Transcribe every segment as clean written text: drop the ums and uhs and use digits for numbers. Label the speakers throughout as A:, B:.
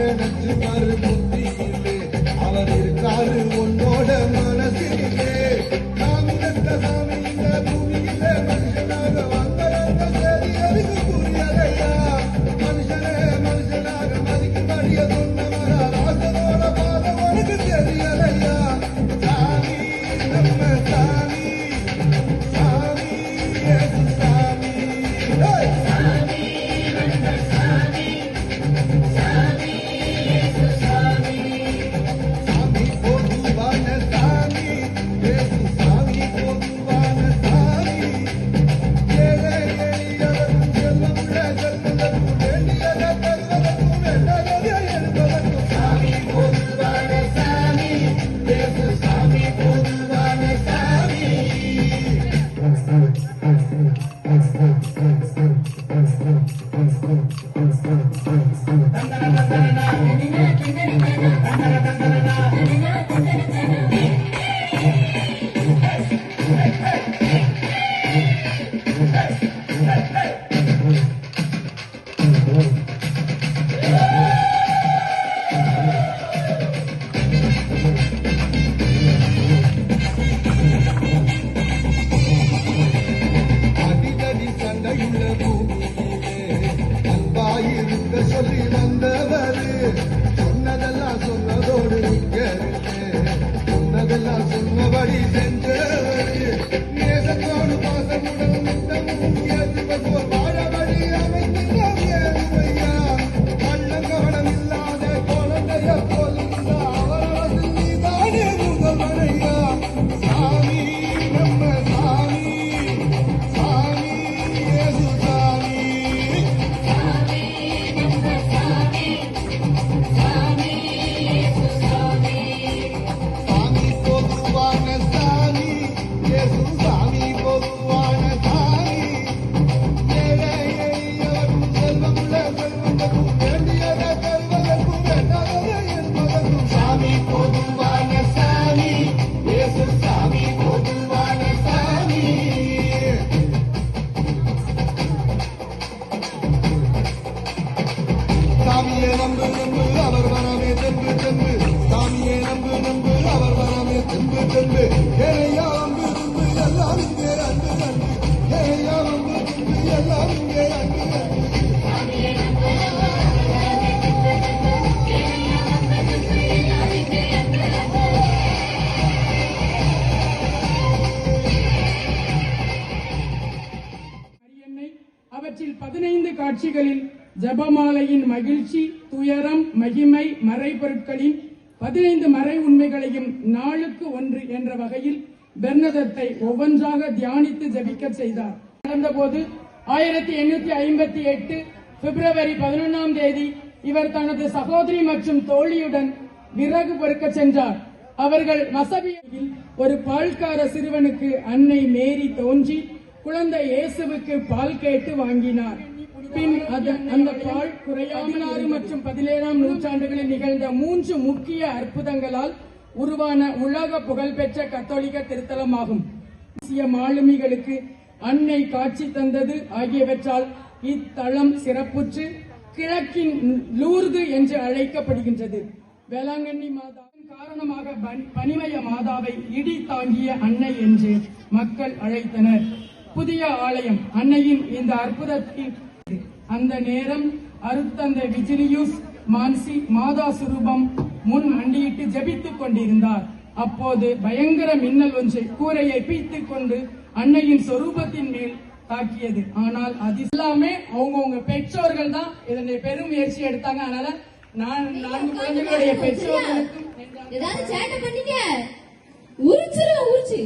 A: நினைச்சு பாரு புத்தியிலே அவர் இருக்காரு உன்னோட மனசிலே. சாமி தந்த சாமி இந்த பூமியிலே மனுஷனாக வந்தவங்க சரி அதுக்கு புரியலையா. மனுஷனே மனுஷனாக மதிக்கும்படிய சொன்னவரா ராசனோட பாதம் உனக்கு தெரியலையா. சாமி நம்ம சாமி சாமி ஏசு சாமி சாமி நம்ம சாமி சாமி ஏசு சாமி சாமி பொதுவான சாமி ஏசு சாமி பொதுவான சாமி. ஏழை எளியவரும் செல்லமுள்ள செல்வதற்கும் வேண்டியதை தருவதற்கும் வேண்டதை எழுப்பதற்கும் சாமி பொதுவான சாமி ஏசு சாமி பொதுவான சாமி. அடிதடி சண்டையுள்ள பூமியிலே அன்பாயிருக்க சொல்லி வந்தவர் சொன்னதெல்லாம் சொன்னதோடு நிற்கவில்லை. சொன்னதெல்லாம் சொன்னபடி சென்றவர் நேசத்தோடு பாசமுடன் நித்தமும் ஏற்றுவதோர் வாழபடி அமைத்துள்ளோம் ஏழுமையா. கள்ளங்கவனம் இல்லாத குழந்தைய போலிருந்த அவரது நீதானே முதல்வனையா. சாமி நம்ம சாமி சாமி ஏசு சாமி சாமி நம்ம சாமி சாமி ஏசு சாமி சாமி பொதுவான சாமி ஏசு சாமி பொதுவான சாமி. ஏழை எளியவரும் செல்வமுள்ள செல்வதற்கும் வேண்டியதை தருவதற்கும் வேண்டாததை எழுப்பதற்கும் சாமி பொதுவான சாமி ஏசு சாமி பொதுவான சாமி. சாமியே நம்பு நம்பு அவர் வரவே தெம்பு தெம்பு. சாமியே நம்பு நம்பு அவர் வரவே தெம்பு தெம்பு. ஏழையா நம்பு நம்பு எல்லாம் இங்கே அன்பு அன்பு. ஏழையா நம்பு நம்பு எல்லாம் இங்கே அன்பு அன்பு.
B: அரியணை அவற்றில் 15 காட்சிகளில் ஜபமாலையின் மகிழ்ச்சி, துயரம், மகிமை, மறைபொருட்களின் 15 மறை உண்மைகளையும் நாளுக்கு ஒன்று என்ற வகையில் பெர்னதத்தை ஒவ்வொன்றாக தியானித்து ஜபிக்க செய்தார். நடந்தபோது 1858 பிப்ரவரி 11ஆம் தேதி இவர் தனது சகோதரி மற்றும் தோழியுடன் விறகு பொறுக்க சென்றார். அவர்கள் மசபியில் ஒரு பால்கார சிறுவனுக்கு அன்னை மேரி தோன்றி குழந்தை இயேசுவுக்கு பால் கேட்டு வாங்கினார். பின் அந்த பால் 16 மற்றும் 17ஆம் நூற்றாண்டுகளில் நிகழ்ந்த 3 முக்கிய அற்புதங்களால் உருவான உலக புகழ்பெற்ற கத்தோலிக்க திருத்தலமாகும். மாலுமிகளுக்கு அன்னை காட்சி தந்தது ஆகியவற்றால் இத்தலம் சிறப்புற்று கிழக்கின் லூர்து என்று அழைக்கப்படுகின்றது. வேளாங்கண்ணி மாதாவின் காரணமாக பனிமய மாதாவை இடி தாங்கிய அன்னை என்று மக்கள் அழைத்தனர். புதிய ஆலயம் அன்னையின் இந்த அற்புதத்தில் அந்த நேரம் அருட்தந்தை விஜிலியூஸ் மான்சி மாதா சுரூபம் முன் மண்டியிட்டு ஜபித்துக் கொண்டிருந்தார். அப்போது பயங்கர மின்னல் ஒன்று கூரையை பீத்துக் கொண்டு அன்னையின் சொரூபத்தின் மேல் தாக்கியது. ஆனால் அது எல்லாமே அவங்கவுங்க பெற்றோர்கள் தான் இதனை பெரும் முயற்சி எடுத்தாங்க. அதனால 4 குழந்தைகளுடைய பெற்றோர்களுக்கும்
C: ஏதாவது சேட்டை பண்ணீங்க உரிச்சு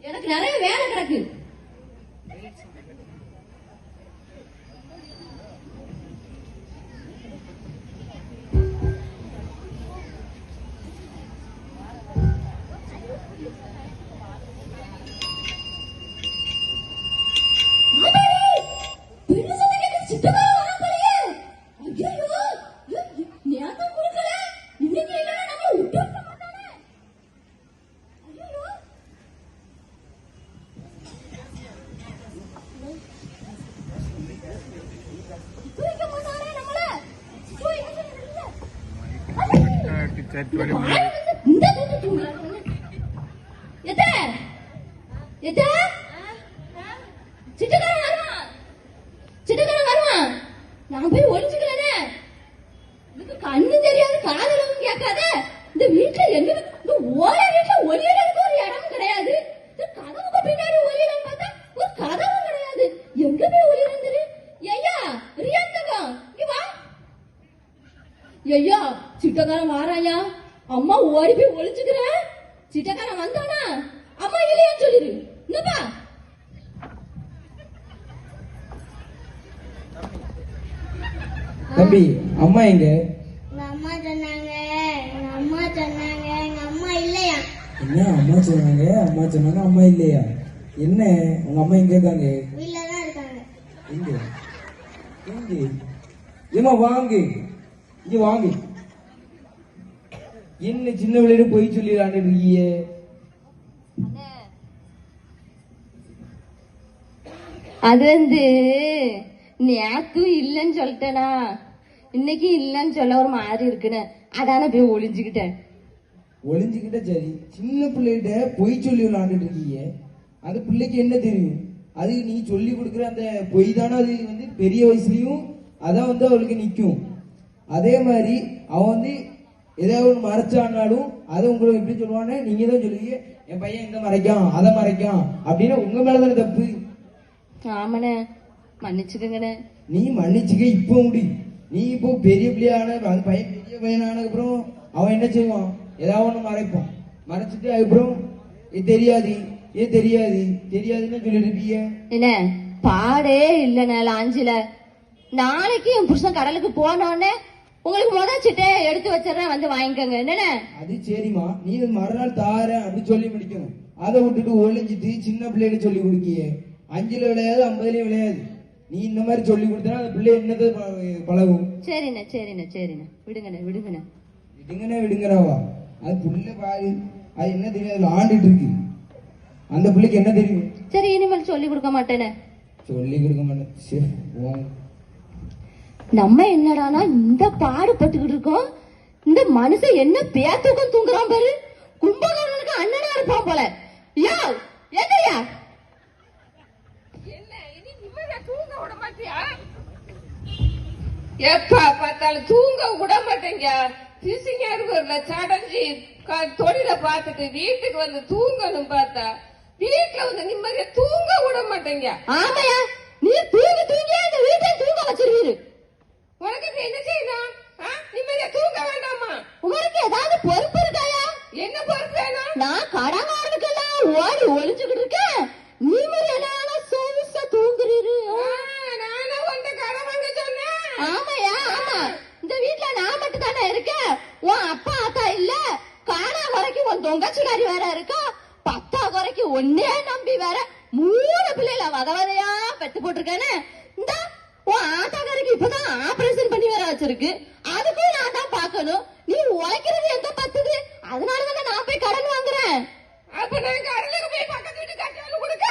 C: எனக்கு நிறைய வேலை கிடக்கு. இந்த தூக்கு தூங்குறாங்க. எத்த எத்த சிட்டுக்காரன் வருவான், சிட்டுக்காரன் வருவான். நான் போய் ஒளிஞ்சுக்கிறேனே. இதுக்கு கண்ணு தெரியாது, காதலும் கேட்காத. இந்த வீட்டுல எங்க இந்த ஓலை வீட்டுல ஒலியறதுக்கு ஒரு இடமும் கிடையாது. இந்த கதவுக்கு பின்னாடி ஒலியலன்னு பார்த்தா ஒரு கதவும் கிடையாது. எங்க போய் ஒலியறது? ஐயா ரியாந்தகம் இங்க வா. ஐயா சிட்டக்காரன் வாராயா. அம்மா ஓடி போய் ஒளிச்சுக்கிறேன். சிட்டக்காரன் வந்தானா அம்மா இல்லையான்னு சொல்லிரு. என்னப்பா
D: தம்பி, அம்மா எங்க?
E: எங்க அம்மா சொன்னாங்க, எங்க அம்மா சொன்னாங்க, எங்க அம்மா இல்லையா?
D: என்ன அம்மா சொன்னாங்க, அம்மா சொன்னாங்க, அம்மா இல்லையா? என்ன உங்க அம்மா எங்க இருக்காங்க?
E: வீட்டுல தான் இருக்காங்க.
D: எங்க எங்க? ஏமா வாங்க, இங்க வாங்க. என்ன சின்ன பிள்ளைய போய் சொல்லிடான்னு இருக்கீங்க?
C: அது நேத்து இல்லன்னு சொல்லிட்டேனா, இன்னைக்கு இல்லன்னு சொல்ல ஒரு மாதிரி இருக்குன்னு அதான போய் ஒளிஞ்சுக்கிட்டேன்.
D: ஒளிஞ்சுக்கிட்ட சரி, சின்ன பிள்ளைகிட்ட பொய் சொல்லி விளையாண்டுட்டு இருக்கீங்க. அந்த பிள்ளைக்கு என்ன தெரியும்? அது நீ சொல்லி கொடுக்குற அந்த பொய் தானே அது பெரிய வயசுலயும் அதான் அவளுக்கு நிக்கும். அதே மாதிரி அவன் ஏதாவது ஒன்று மறைச்சானாலும் அதை உங்களுக்கு எப்படி சொல்லுவானே, நீங்க தான் சொல்லுவீங்க என் பையன் எங்க மறைக்கான் அதை மறைக்கான் அப்படின்னு. உங்க மேலதானே தப்பு.
C: ஆமாண்ணே, மன்னிச்சுக்கங்கண்ணே.
D: நீ மன்னிச்சுக்க இப்ப முடியும். நீ இப்போ பெரிய பிள்ளையான அந்த பையன் பெரிய பையனானதுக்கு அப்புறம் அவன் என்ன செய்வான்? ஏதாவது ஒண்ணு மறைப்பான். மறைச்சிட்டு அதுக்கப்புறம் தெரியாது தெரியாது தெரியாதுன்னு சொல்லிட்டு இருப்பீங்க.
C: என்ன பாடே இல்லைண்ணே லாஞ்சில. நாளைக்கு என் புருஷன் கடலுக்கு போனோடனே உங்களுக்கு முதச்சிட்டே எடுத்து வச்சிடறேன், வந்து வாங்கிக்கோங்க. என்னண்ணே?
D: அது சரிம்மா, நீ மறுநாள் தாரேன் அப்படி சொல்லி முடிக்கணும். அதை விட்டுட்டு ஒளிஞ்சிட்டு சின்ன பிள்ளைன்னு சொல்லி கொடுக்கிய. 5ல விளையாது 50லயும் விளையாது. நீ இந்த மாதிரி சொல்லி கொடுத்தா அந்த பிள்ளை என்னது பழகும்.
C: சரிண்ணே சரிண்ணே சரிண்ணே, விடுங்கண்ணே விடுங்கண்ணே.
D: விடுங்கண்ணே விடுங்கண்ணாவா? அது புள்ள பாரு, அது என்ன தெரியாது ஆண்டுட்டு இருக்கு. அந்த பிள்ளைக்கு என்ன தெரியும்?
C: சரி இனிமேல் சொல்லி கொடுக்க மாட்டேனே.
D: சொல்லி கொடுக்க மாட்டேன்.
C: நம்ம என்னடானா இந்த பாடுபட்டுக்கிட்டு இருக்கோம். இந்த மனுஷன் என்ன பேத்தூக்கம் தூங்குறான் பாரு. கும்பகர்ணனுக்கு அண்ணனா இருப்பான் போல. யா என்னையா
F: என்ன இனி நிம்மதியா தூங்க விட மாட்டியா? எப்ப பார்த்தாலும் தூங்க விட மாட்டேங்க. பிசிங்க சடஞ்சி தொழில பார்த்துட்டு வீட்டுக்கு வந்து தூங்கணும் பார்த்தா வீட்டுல நிம்மதியா தூங்க விட மாட்டேங்க.
C: ஆமையா, நீ தூங்க தூங்கியா இந்த வீட்டை தூங்க வச்சிருவீரு.
F: உனக்கு என்ன செய்யணும்? நிம்மதியா தூங்க வேண்டாமா?
C: உங்களுக்கு ஏதாவது பொறுப்பு இருக்காயா?
F: என்ன பொறுப்பு வேணும்?
C: நான் கடங்காரனுக்கெல்லாம் ஓடி ஒளிஞ்சுக்கிட்டு இருக்கேன். நீ மாதிரி எல்லாம் சோவிசா தூங்குறீரு.
F: நானும் உன்ட கடை வாங்க சொன்னேன்.
C: ஆமையா ஆமா, இந்த வீட்டுல நான் மட்டும் தானே இருக்கேன். உன் அப்பா அத்தா இல்ல. காணா குறைக்கு உன் தொங்கச்சிகாரி வேற இருக்கா. 10 குறைக்கு ஒன்னே நம்பி வேற 3 பிள்ளைல வதவதையா பெத்து போட்டிருக்கேன்னு. இந்த உன் ஆத்தாக்காரருக்கு இப்பதான் ஆபரேஷன் பண்ணி வேற வச்சிருக்கு. அதுக்கும் நான் தான் பாக்கணும். நீ உழைக்கிறது எங்க பத்துது? அதனாலதானே நான் போய் கடன் வாங்குறேன்.
F: அப்ப நான் கடலுக்கு போய் பக்கத்து வீட்டு கட்டியாலும் கொடுக்க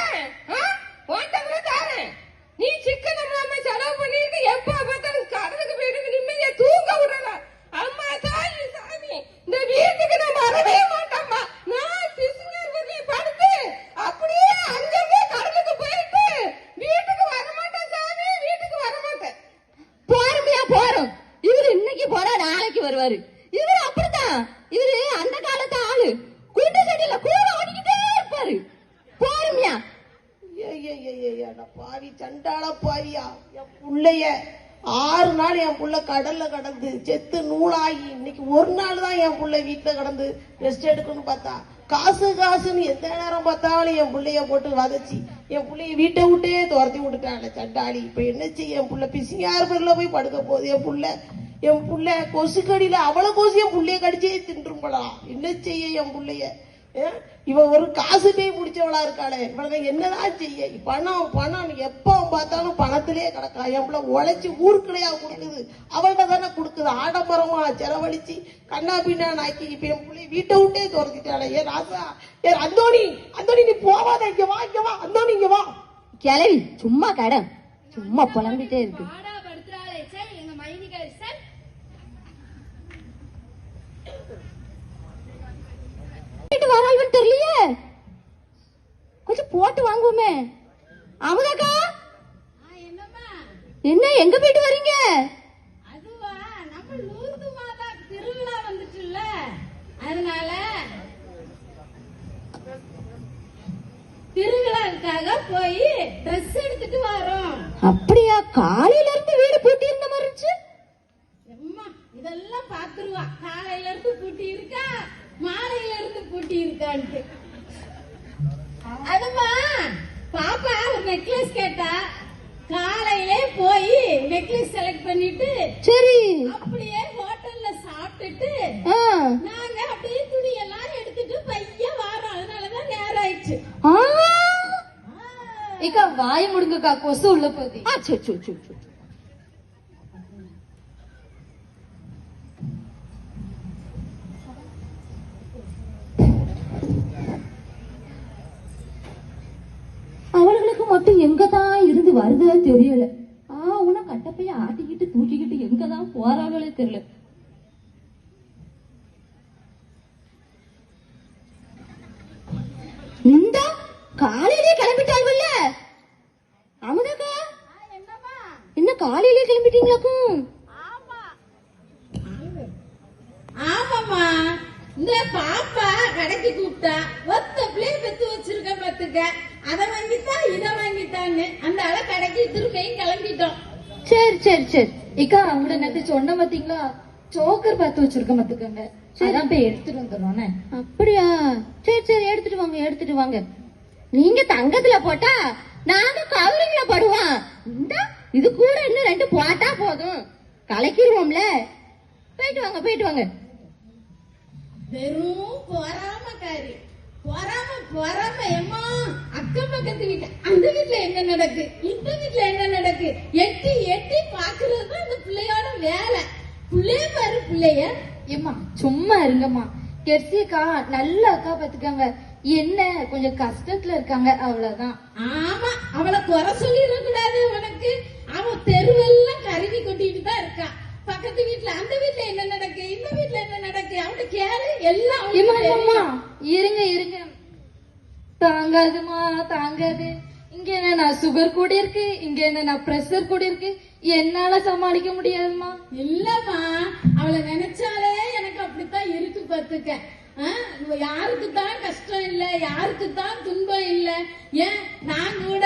F: ஓட்டங்களை தாரேன். நீ சிக்கன் இல்லாம செலவு பண்ணிட்டு எப்ப பார்த்தாலும் கடலுக்கு போயிட்டு நிம்மதியா தூங்க விடல. அம்மா தாய் சாமி, இந்த வீட்டுக்கு நான் வரவே மாட்டேம்மா. நான் பிசுங்கர் வீட்டுல படுத்து அப்படியே அங்கங்கே கடலுக்கு போயிட்டு வீட்டுக்கு வரமாட்டேன் சாமி, வீட்டுக்கு வரமாட்டேன்.
C: போறமையா போறோம். இவரு இன்னைக்கு போறா நாளைக்கு வருவாரு. இவரு அப்படித்தான். இவரு அந்த காலத்து ஆளு. குண்டு சட்டில கூட ஓடிக்கிட்டே இருப்பாரு. போறமையா
G: பாவி சண்டாள பாவியா. என் புள்ளைய 6 நாள் என் புள்ள கடல்ல கடந்து செத்து நூலாகி இன்னைக்கு ஒரு நாள் தான் என் புள்ள வீட்டுல கடந்து ரெஸ்ட் எடுக்கணும்னு பார்த்தா காசு காசுன்னு எந்த நேரம் பார்த்தாலும் என் பிள்ளைய போட்டு வதச்சி என் பிள்ளைய வீட்டை விட்டே துரத்தி விட்டுட்டாங்க சண்டாளி. இப்ப என்ன செய்ய? என் புள்ள பிசிங்கார் பேர்ல போய் படுக்க போகுது. என் புள்ள கொசு கடியில அவ்வளவு கொசு என் புள்ளைய கடிச்சே தின்றும்படா. என்ன செய்ய என் புள்ளைய? இவ ஒரு காசு போய் முடிச்சவளா இருக்காளே, இவளை என்னதான் செய்ய? பணம் பணம் எப்ப பார்த்தாலும் பணத்திலே கிடக்கா. என் பிள்ளை உழைச்சி ஊருக்குள்ளையா கொடுக்குது, அவள்கிட்ட தானே கொடுக்குது. ஆடம்பரமா செலவழிச்சு கண்ணா பின்னா நாக்கி இப்ப என் பிள்ளை வீட்டை விட்டே துரத்திட்டாளே. ஏ ராசா, ஏ அந்தோணி, அந்தோணி நீ போவாத, இங்க வா இங்க வா, அந்தோணி இங்க வா.
C: கிளவி சும்மா கடன் சும்மா புலம்பிட்டே இருக்கு.
E: எங்க மைனிகாரி சார்
C: போட்டுட்டு வராள்வன்னு தெரியலையே. கொஞ்சம் போட்டு வாங்குவோமே. அமுதாக்கா, என்ன எங்க போயிட்டு வரீங்க?
E: அதுவா, நம்ம லூர்து மாதா திருவிழா வந்துச்சுல்ல, அதனால திருவிழாவுக்காக போய் ட்ரெஸ் எடுத்துட்டு வரோம்.
C: அப்படியா? காலையில இருந்து வீடு பூட்டி இருந்த மாதிரி இருந்துச்சு.
E: அம்மா இதெல்லாம் பாத்துருவா, காலையில இருந்து பூட்டி இருக்கா, மாலையில இருந்து பூட்டி இருக்கான்ட்டு. அதுமா பாப்பா ஒரு நெக்லஸ் கேட்டா, காலையிலே போய் நெக்லஸ் செலக்ட் பண்ணிட்டு
C: சரி,
E: அப்படியே ஹோட்டல்ல சாப்பிட்டுட்டு நாங்க அப்படியே துணி எல்லாம் எடுத்துட்டு பைய வாரோம். அதனாலதான் நேரம் ஆயிடுச்சு.
C: ஏக்கா வாய் முடுங்கக்கா, கொசு உள்ள போகுது. அவளுக்கு மட்டும் எங்கதான் இருந்து வருதோ தெரியல. உன கட்டப்பைய ஆட்டிக்கிட்டு தூக்கிக்கிட்டு எங்கதான் போறாங்களே தெரியல. இந்த காலையிலே கிளம்பிட்டாள்வல்ல அமுதாக்கா? என்ன காலையிலே கிளம்பிட்டீங்களாக்கும்?
E: ஆமாமா, இந்த பாப்பா கடைக்கு கூப்பிட்டா, ஒத்த பிள்ளைய பெத்து வச்சிருக்க பாத்துக்க, அதை வாங்கித்தான் இதை வாங்கித்தான்னு அந்த ஆள கடைக்கு திரும்பியும் கிளம்பிட்டோம்.
C: சரி சரி சரி. இக்கா அவங்கள நேற்று சொன்ன பாத்தீங்களா, சோக்கர் பார்த்து வச்சிருக்க பாத்துக்கோங்க. அதான் போய் எடுத்துட்டு வந்துடுறோம். அப்படியா? சரி சரி, எடுத்துட்டு வாங்க எடுத்துட்டு வாங்க. நீங்க தங்கத்துல போட்டா நாங்க கவரிங்ல போடுவோம். இந்த இது கூட இன்னும் 2 போட்டா போதும், கலக்கிடுவோம்ல. போயிட்டு வாங்க போயிட்டு வாங்க.
E: வெறும் பொறாமக்காரி, பொறாம எம்மா. அக்கம் பக்கத்து வீட்டு அந்த வீட்டுல என்ன நடக்கு, இந்த வீட்டுல என்ன நடக்கு, எட்டி எட்டி பாக்குறது தான் அந்த பிள்ளையோட வேலை. பிள்ளைய பாரு பிள்ளைய.
C: ஏம்மா சும்மா இருங்கம்மா. கெர்சிக்கா நல்ல அக்கா பாத்துக்காங்க, என்ன கொஞ்சம் கஷ்டத்துல இருக்காங்க, அவ்வளவுதான்.
E: ஆமா, அவளை குறை சொல்லிட கூடாது உனக்கு. அவன் தெருவெல்லாம் கருவி கொட்டிட்டு தான் இருக்கா. பக்கத்து வீட்டுல அந்த வீட்டுல என்ன நடக்கு, இந்த வீட்டுல என்ன நடக்கு, அவன் கேளு எல்லாம்.
C: இருங்க இருங்க, தாங்காதுமா தாங்காது. இங்க என்ன நான் சுகர் கூட இருக்கு, இங்க என்ன நான் பிரஷர் கூட இருக்கு, என்னால சமாளிக்க முடியாதுமா.
E: இல்லம்மா, அவளை நினைச்சாலே எனக்கு அப்படித்தான் இருக்கு பாத்துக்க. யாருக்கு தான் கஷ்டம் இல்ல, யாருக்கு தான் துன்பம் இல்ல. ஏன் நான் கூட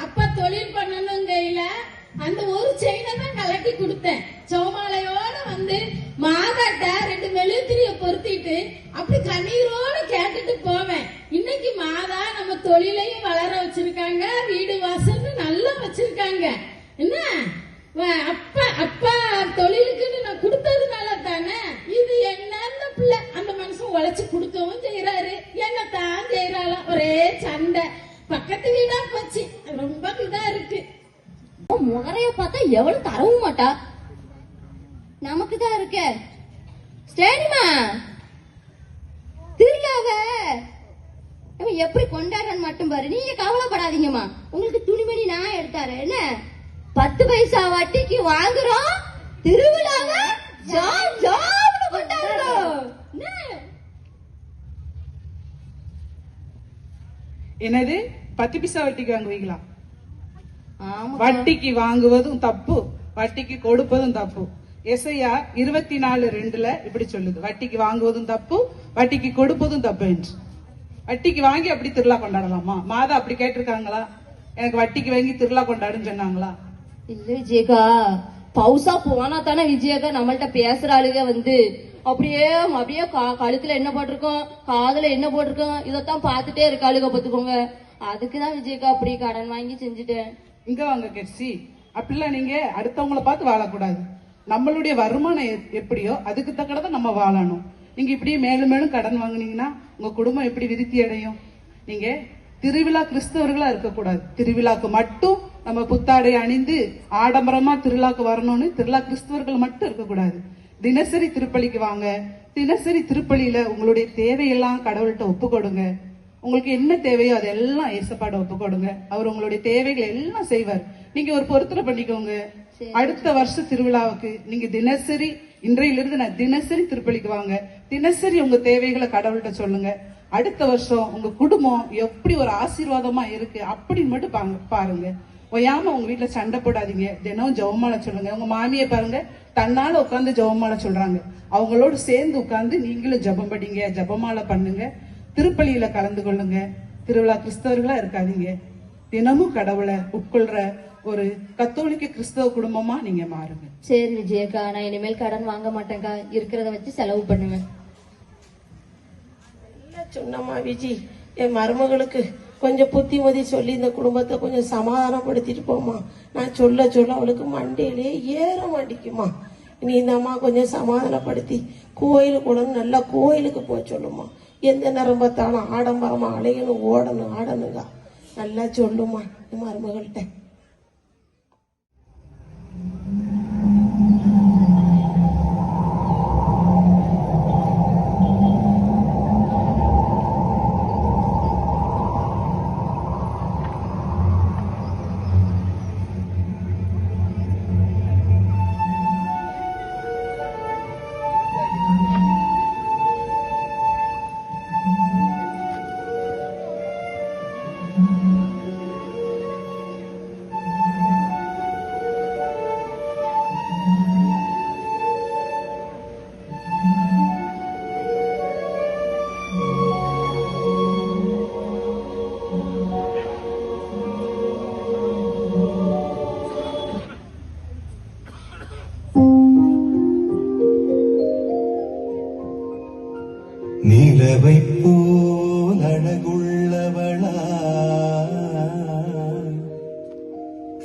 E: அப்பா தொழில் பண்ணணுங்கையில அந்த ஒரு செயினை தான் கலட்டி கொடுத்தேன். சோமாலையோட வந்து மாதாட்ட 2 மெழுகுதிரிய பொருத்திட்டு அப்படி கண்ணீரோட கேட்டுட்டு போவேன். இன்னைக்கு மாதா நம்ம தொழிலையும் வளர வச்சிருக்காங்க, வீடு வாசல்னு நல்லா வச்சிருக்காங்க. என்ன அப்பா தொழிலுக்குன்னு நான் கொடுத்ததுனால தானே இது. என்ன பிள்ளை அந்த மனுஷன் உழைச்சு கொடுக்கவும் செய்யறாரு, என்னத்தான் செய்யறாளோ ஒரே சண்டை. பக்கத்து வீடா போச்சு, ரொம்ப இதா இருக்கு.
C: முகரைய பார்த்தா எவ்வளவு தரவும் மாட்டா, நமக்கு தான் இருக்க. சரிமா, திருவிழாவ எப்படி கொண்டாடுறன்னு மட்டும் பாரு, நீங்க கவலைப்படாதீங்கம்மா. உங்களுக்கு துணிமணி நான் எடுத்தாரு என்ன, 10 பைசா வட்டிக்கு வாங்குறோம், திருவிழாவ ஜாம் ஜாம்னு கொண்டாடுறோம்.
H: என்னது 10 பைசா வட்டிக்கு வாங்குவீங்களா? வட்டிக்கு வாங்குவதும் தப்பு, வட்டிக்கு கொடுப்பதும் தப்பு. எஸ்ஐயா 24:2 இப்படி சொல்லுது, வட்டிக்கு வாங்குவதும் தப்பு, வட்டிக்கு கொடுப்பதும் தப்பு என்று. வட்டிக்கு வாங்கி அப்படி திருவிழா கொண்டாடலாமா? மாதா அப்படி கேட்டிருக்காங்களா? எனக்கு வட்டிக்கு வாங்கி திருவிழா கொண்டாடுன்னு சொன்னாங்களா?
C: இல்ல விஜயகா, பவுசா போனா தானே விஜயகா நம்மள்ட்ட பேசுற ஆளுக வந்து அப்படியே அப்படியே கழுத்துல என்ன போட்டிருக்கோம், காதுல என்ன போட்டிருக்கோம், இதத்தான் பாத்துட்டே இருக்காளுக பாத்துக்கோங்க. அதுக்குதான் விஜயகா அப்படி கடன் வாங்கி செஞ்சுட்டேன்.
H: இங்க வாங்க கெட்சி, அப்படிலாம் நீங்க அடுத்தவங்களை பார்த்து வாழக்கூடாது. நம்மளுடைய வருமானம் எப்படியோ அதுக்கு தக்கதான் நம்ம வாழணும். நீங்க இப்படி மேலும் மேலும் கடன் வாங்குனீங்கன்னா உங்க குடும்பம் எப்படி விருத்தி அடையும்? நீங்க திருவிழா கிறிஸ்தவர்களா இருக்கக்கூடாது. திருவிழாக்கு மட்டும் நம்ம புத்தாடை அணிந்து ஆடம்பரமா திருவிழாக்கு வரணும்னு திருவிழா கிறிஸ்தவர்கள் மட்டும் இருக்கக்கூடாது. தினசரி திருப்பலிக்கு வாங்க. தினசரி திருப்பலியில உங்களுடைய தேவையெல்லாம் கடவுள்கிட்ட ஒப்பு கொடுங்க. உங்களுக்கு என்ன தேவையோ அதெல்லாம் ஏசப்பாட ஒப்பு கொடுங்க. அவர் உங்களுடைய தேவைகளை எல்லாம் செய்வார். நீங்க ஒரு பொருத்தனை பண்ணிக்கோங்க. அடுத்த வருஷ திருவிழாவுக்கு நீங்க தினசரி, இன்றையிலிருந்து நான் தினசரி திருப்பலிக்கு வாங்க. தினசரி உங்க தேவைகளை கடவுள்கிட்ட சொல்லுங்க. அடுத்த வருஷம் உங்க குடும்பம் எப்படி ஒரு ஆசீர்வாதமா இருக்கு அப்படின்னு மட்டும் பாருங்க. ஒய்யாம உங்க வீட்டுல சண்டை போடாதீங்க. தினம் ஜெபமாலை சொல்லுங்க. உங்க மாமியை பாருங்க, தன்னால உட்காந்து ஜெபமாலை சொல்றாங்க. அவங்களோடு சேர்ந்து உட்கார்ந்து நீங்களும் ஜெபம் படிங்க, ஜெபமாலை பண்ணுங்க, திருப்பலியில கலந்து கொள்ளுங்க. திருவிழா கிறிஸ்தவர்களா இருக்காதீங்க. தினமும் கடவுளை உட்கொள்ற ஒரு கத்தோலிக்க கிறிஸ்தவ குடும்பமா நீங்க மாறுங்க.
C: சரி விஜயக்கா, நான் இனிமேல் கடன் வாங்க மாட்டேன்க்கா. இருக்கிறத வச்சு செலவு பண்ணுவேன்.
G: சொன்னம்மா விஜி, என் மருமகளுக்கு கொஞ்சம் புத்திமதி சொல்லி இந்த குடும்பத்தை கொஞ்சம் சமாதானப்படுத்திட்டு போமா. நான் சொல்ல அவளுக்கு மண்டையிலே ஏற மாட்டேங்குமா. நீ இந்த அம்மா கொஞ்சம் சமாதானப்படுத்தி கோயிலுக்கு உடனே நல்லா கோயிலுக்கு போக சொல்லுமா. எந்த நேரம் பார்த்தாலும் ஆடம்பரமா அலையணும், ஓடணும், ஆடணுங்க. நல்லா சொல்லுமா என் மருமகள்கிட்ட.
A: நிலவை போல் அழகுள்ளவளா,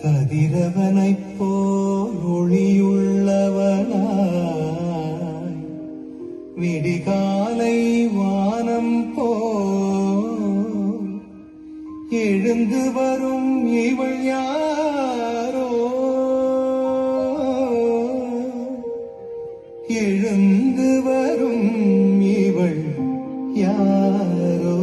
A: கதிரவனைப் போல் ஒளியுள்ளவளா, விடிகாலை வானம் போல் எழுந்து வரும் இவள் யாரோ, எழுந்து வரும் இவள் யாரோ.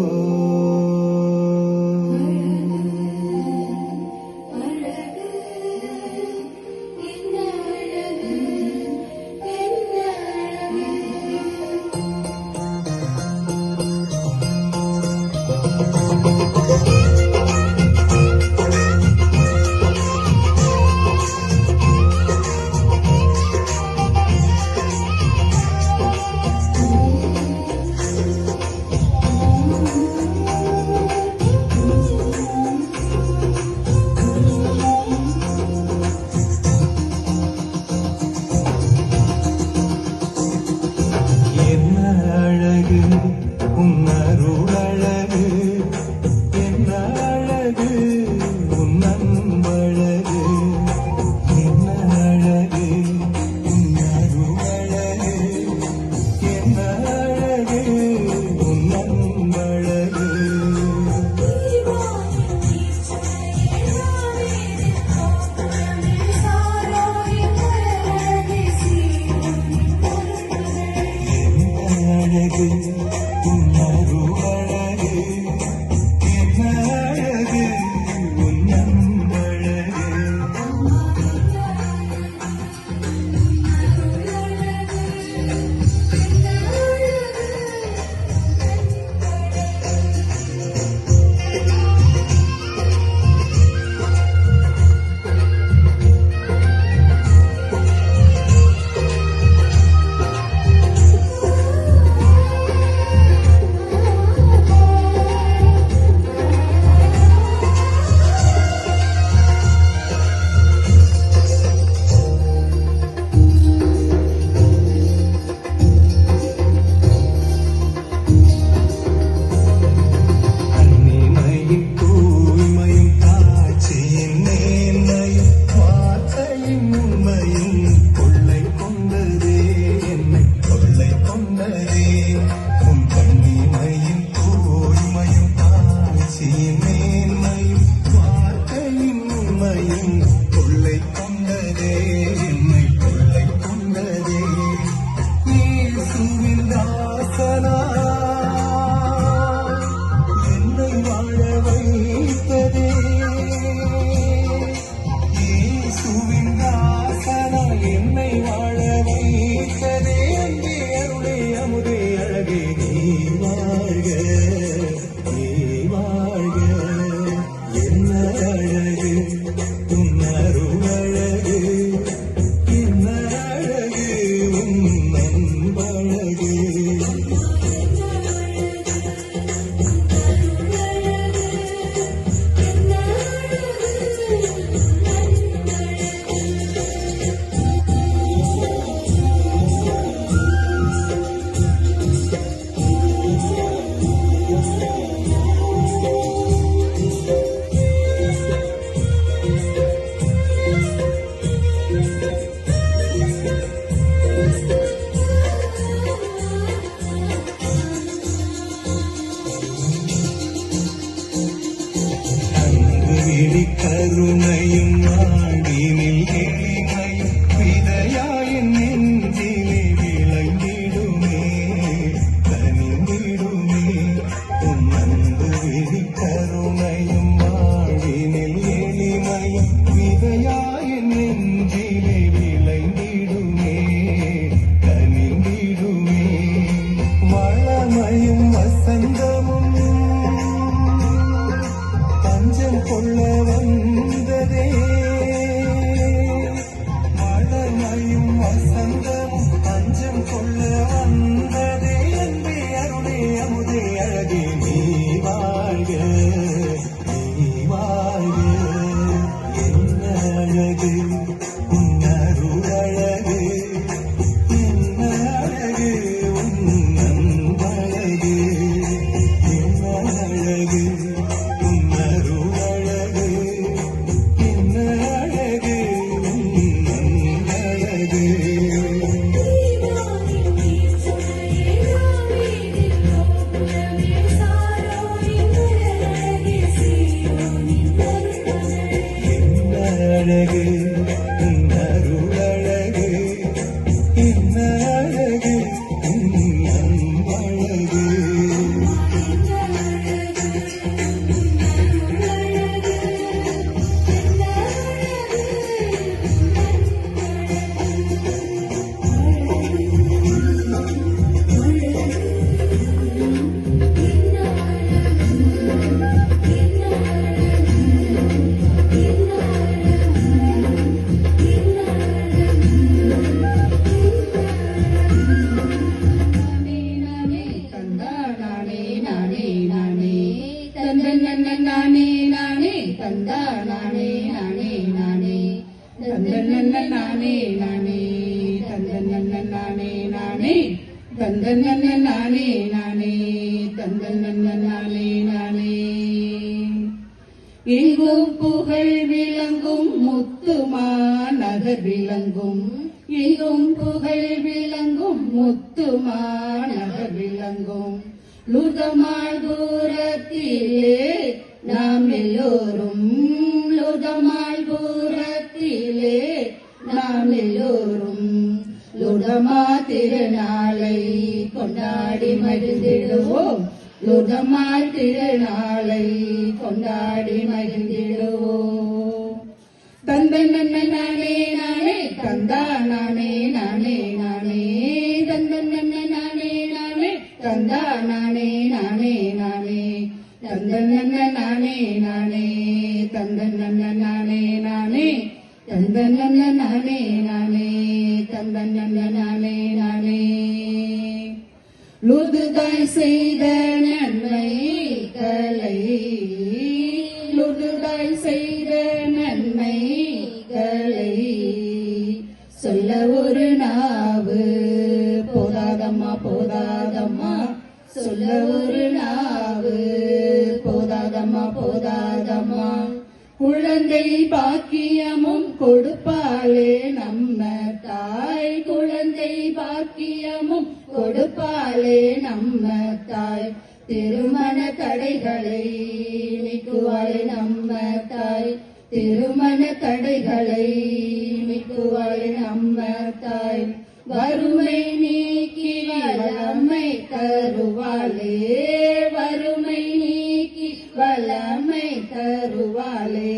A: என்னை வாழ வைத்ததே அன்பே அருளே அமுதே அழகே வசந்தமும் பஞ்சம் கொள்ள வந்ததே மலர்மையும் வசந்தமும் பஞ்சம் கொள்ள வந்ததே அன்பே அருளே அமுதே அழகே நீ வாழ்க நீ வாழ்க என்ன அழகு உன்னருள் அழகு என்ன அழகு உன்னன்பழகு என்ன அழகு உன்னருள் அழகு என்ன அழகு உன்னன்பழகு அழகு உன்னருள் அழகு என்ன அழகு உன்னன்பழகு
H: எங்கும் புகழ் விளங்கும் முத்துமா நகர் விளங்கும் எங்கும் புகழ் விளங்கும் முத்துமா நகர் விளங்கும் லுதமாள் தூரத்திலே நாம் எல்லோரும் லுதமாள் தூரத்திலே நாம் எல்லோரும் லுதமா திருநாளை கொண்டாடி மகிழ்ந்திடுவோம் லுதமாள் திருநாளை கொண்டாடி மகிழ்ந்திடுவோம் தந்தன் நானே நானே தந்தா நானே நானே நானே தந்தன் நானே நானே தந்தா நானே நானே நானே தந்தன் நானே நானே தந்தன் நானே நானே தந்தன் நானே நானே தந்தன் நானே நானே லுதுதாய் செய்த நன்மைகளை லுதுதாய் செய்த நன்மைகளை சொல்ல ஒரு நாவு போதாதம்மா போதாதம்மா சொல்ல ஒரு நாவு போதாதம்மா போதாதம்மா குழந்தை பாக்கியமும் கொடுப்பாளே நம்ம தாய் குழந்தை பாக்கியமும் கொடுப்பாளே நம்ம தாய் திருமண தடைகளை நீக்குவாளே நம்ம தாய் திருமண தடைகளை நீக்குவாளே நம்ம தாய் வறுமை நீக்கி வளமை தருவாளே வறுமை நீக்கி வளமை தருவாளே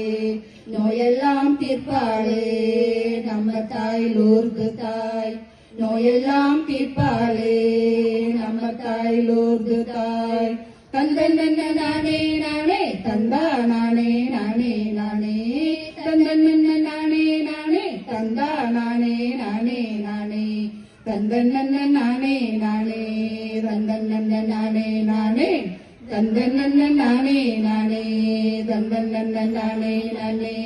H: நோயெல்லாம் தீர்ப்பாளே நம்ம தாய் லூர்து தாய் நோயெல்லாம் தீர்ப்பாளே நம்ம தாய் லூர்து தாய் தந்தன் நானே நானே தந்தா நானே நானே நானே தந்தன் நானே நானே தந்தா நானே நானே நானே தந்தன் நானே நானே தந்தன் நானே நானே தந்தன் நானே நானே தந்தன் நானே நானே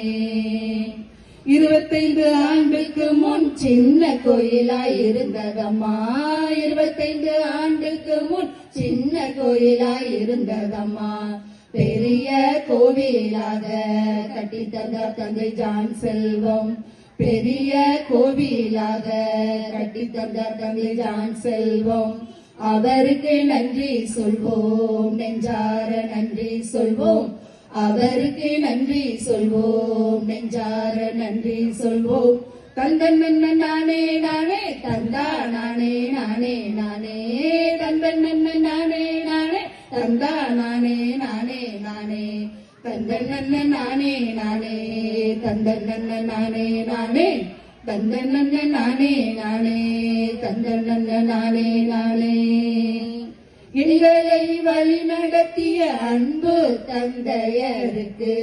H: 25 ஆண்டுக்கு முன் சின்ன கோயிலாய் இருந்ததம்மா 25 ஆண்டுக்கு முன் சின்ன கோயிலாய் இருந்ததம்மா பெரிய கோவிலாக கட்டி தந்தார் தந்தை ஜான் செல்வம் பெரிய கோவிலாக கட்டி தந்தார் தந்தை ஜான் செல்வம் அவருக்கு நன்றி சொல்வோம் நெஞ்சார நன்றி சொல்வோம் அவருக்கு நன்றி சொல்வோம் நெஞ்சார நன்றி சொல்வோம் தந்தன் நானே நானே தந்தா நானே நானே நானே தந்தன் நானே நானே தந்தா நானே நானே நானே தந்தன் நானே நானே தந்தன் நானே நானே தந்தன் நானே நானே தந்தன் நானே நானே
E: எங்களை வழி நடத்திய அன்பு தந்தையருக்கு,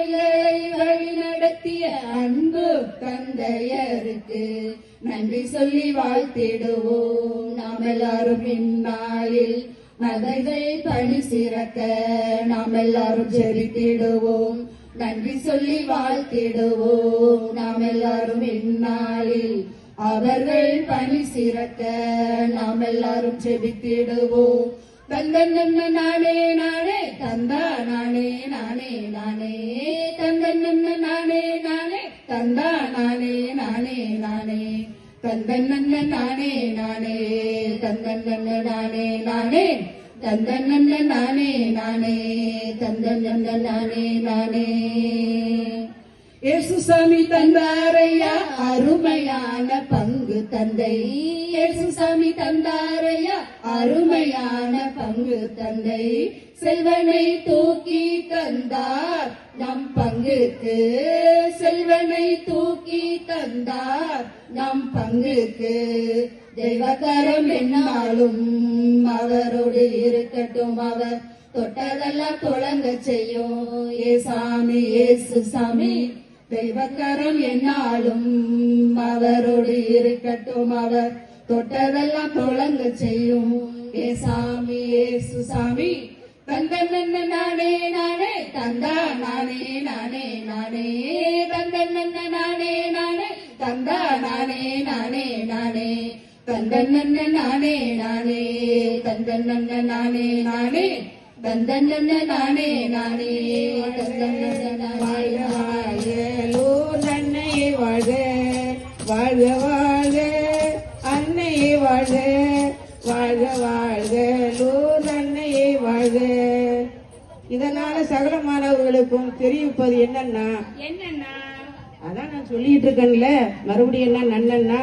E: எங்களை வழி நடத்திய அன்பு தந்தையருக்கு நன்றி சொல்லி வாழ்த்திடுவோம். நாம் எல்லாரும் இந்நாளில் நகைகள் பணி சிறக்க நாம் எல்லாரும் ஜெபித்திடுவோம். நன்றி சொல்லி வாழ்த்திடுவோம். நாம் எல்லாரும் இந்நாளில் அவர்கள் பணி சிறக்க நாம் எல்லாரும் ஜெபித்திடுவோம். தந்தன்ன நானே நானே தந்தா நானே நானே நானே தந்தன்ன நானே நானே தந்தா நானே நானே நானே தந்தன்ன நானே நானே தந்தன்ன நானே நானே தந்தன்ன நானே நானே தந்தன்ன நானே நானே. இயேசுசாமி தந்தாரையா அருமையான பங்கு தந்தை, இயேசுசாமி தந்தாரையா அருமையான பங்கு தந்தை. செல்வனை தூக்கி தந்தார் நம் பங்குக்கு, செல்வனை தூக்கி தந்தார் நம் பங்குக்கு. தெய்வகரம் என்னாலும் அவரோடு இருக்கட்டும், அவர் தொட்டதெல்லாம் தொடங்க செய்யும். ஏசாமி ஏசு சாமி தெய்வக்கரம் என்னாலும் அவரோடு இருக்கட்டும், அவர் தொட்டதெல்லாம் தொடங்க செய்யும். ஏசாமி ஏசு சாமி தந்தன்ன நானே நானே தந்தா நானே நானே நானே தந்தன்ன நானே நானே தந்தா நானே நானே நானே தந்தன்ன நானே நானே தந்தன்ன நானே நானே தந்தன்ன நானே நானே தந்தன்ன
F: வாழோ நன்னையே வாழ வாழ்க வாழ்க அன்னையே வாழ வாழ்க வாழ்கலோ நன்னையே வாழ்க. இதனால சகல மாணவர்களுக்கும் தெரிவிப்பது என்னன்னா அதான் நான் சொல்லிட்டு இருக்கேன்ல, மறுபடியும் என்ன நன்னன்னா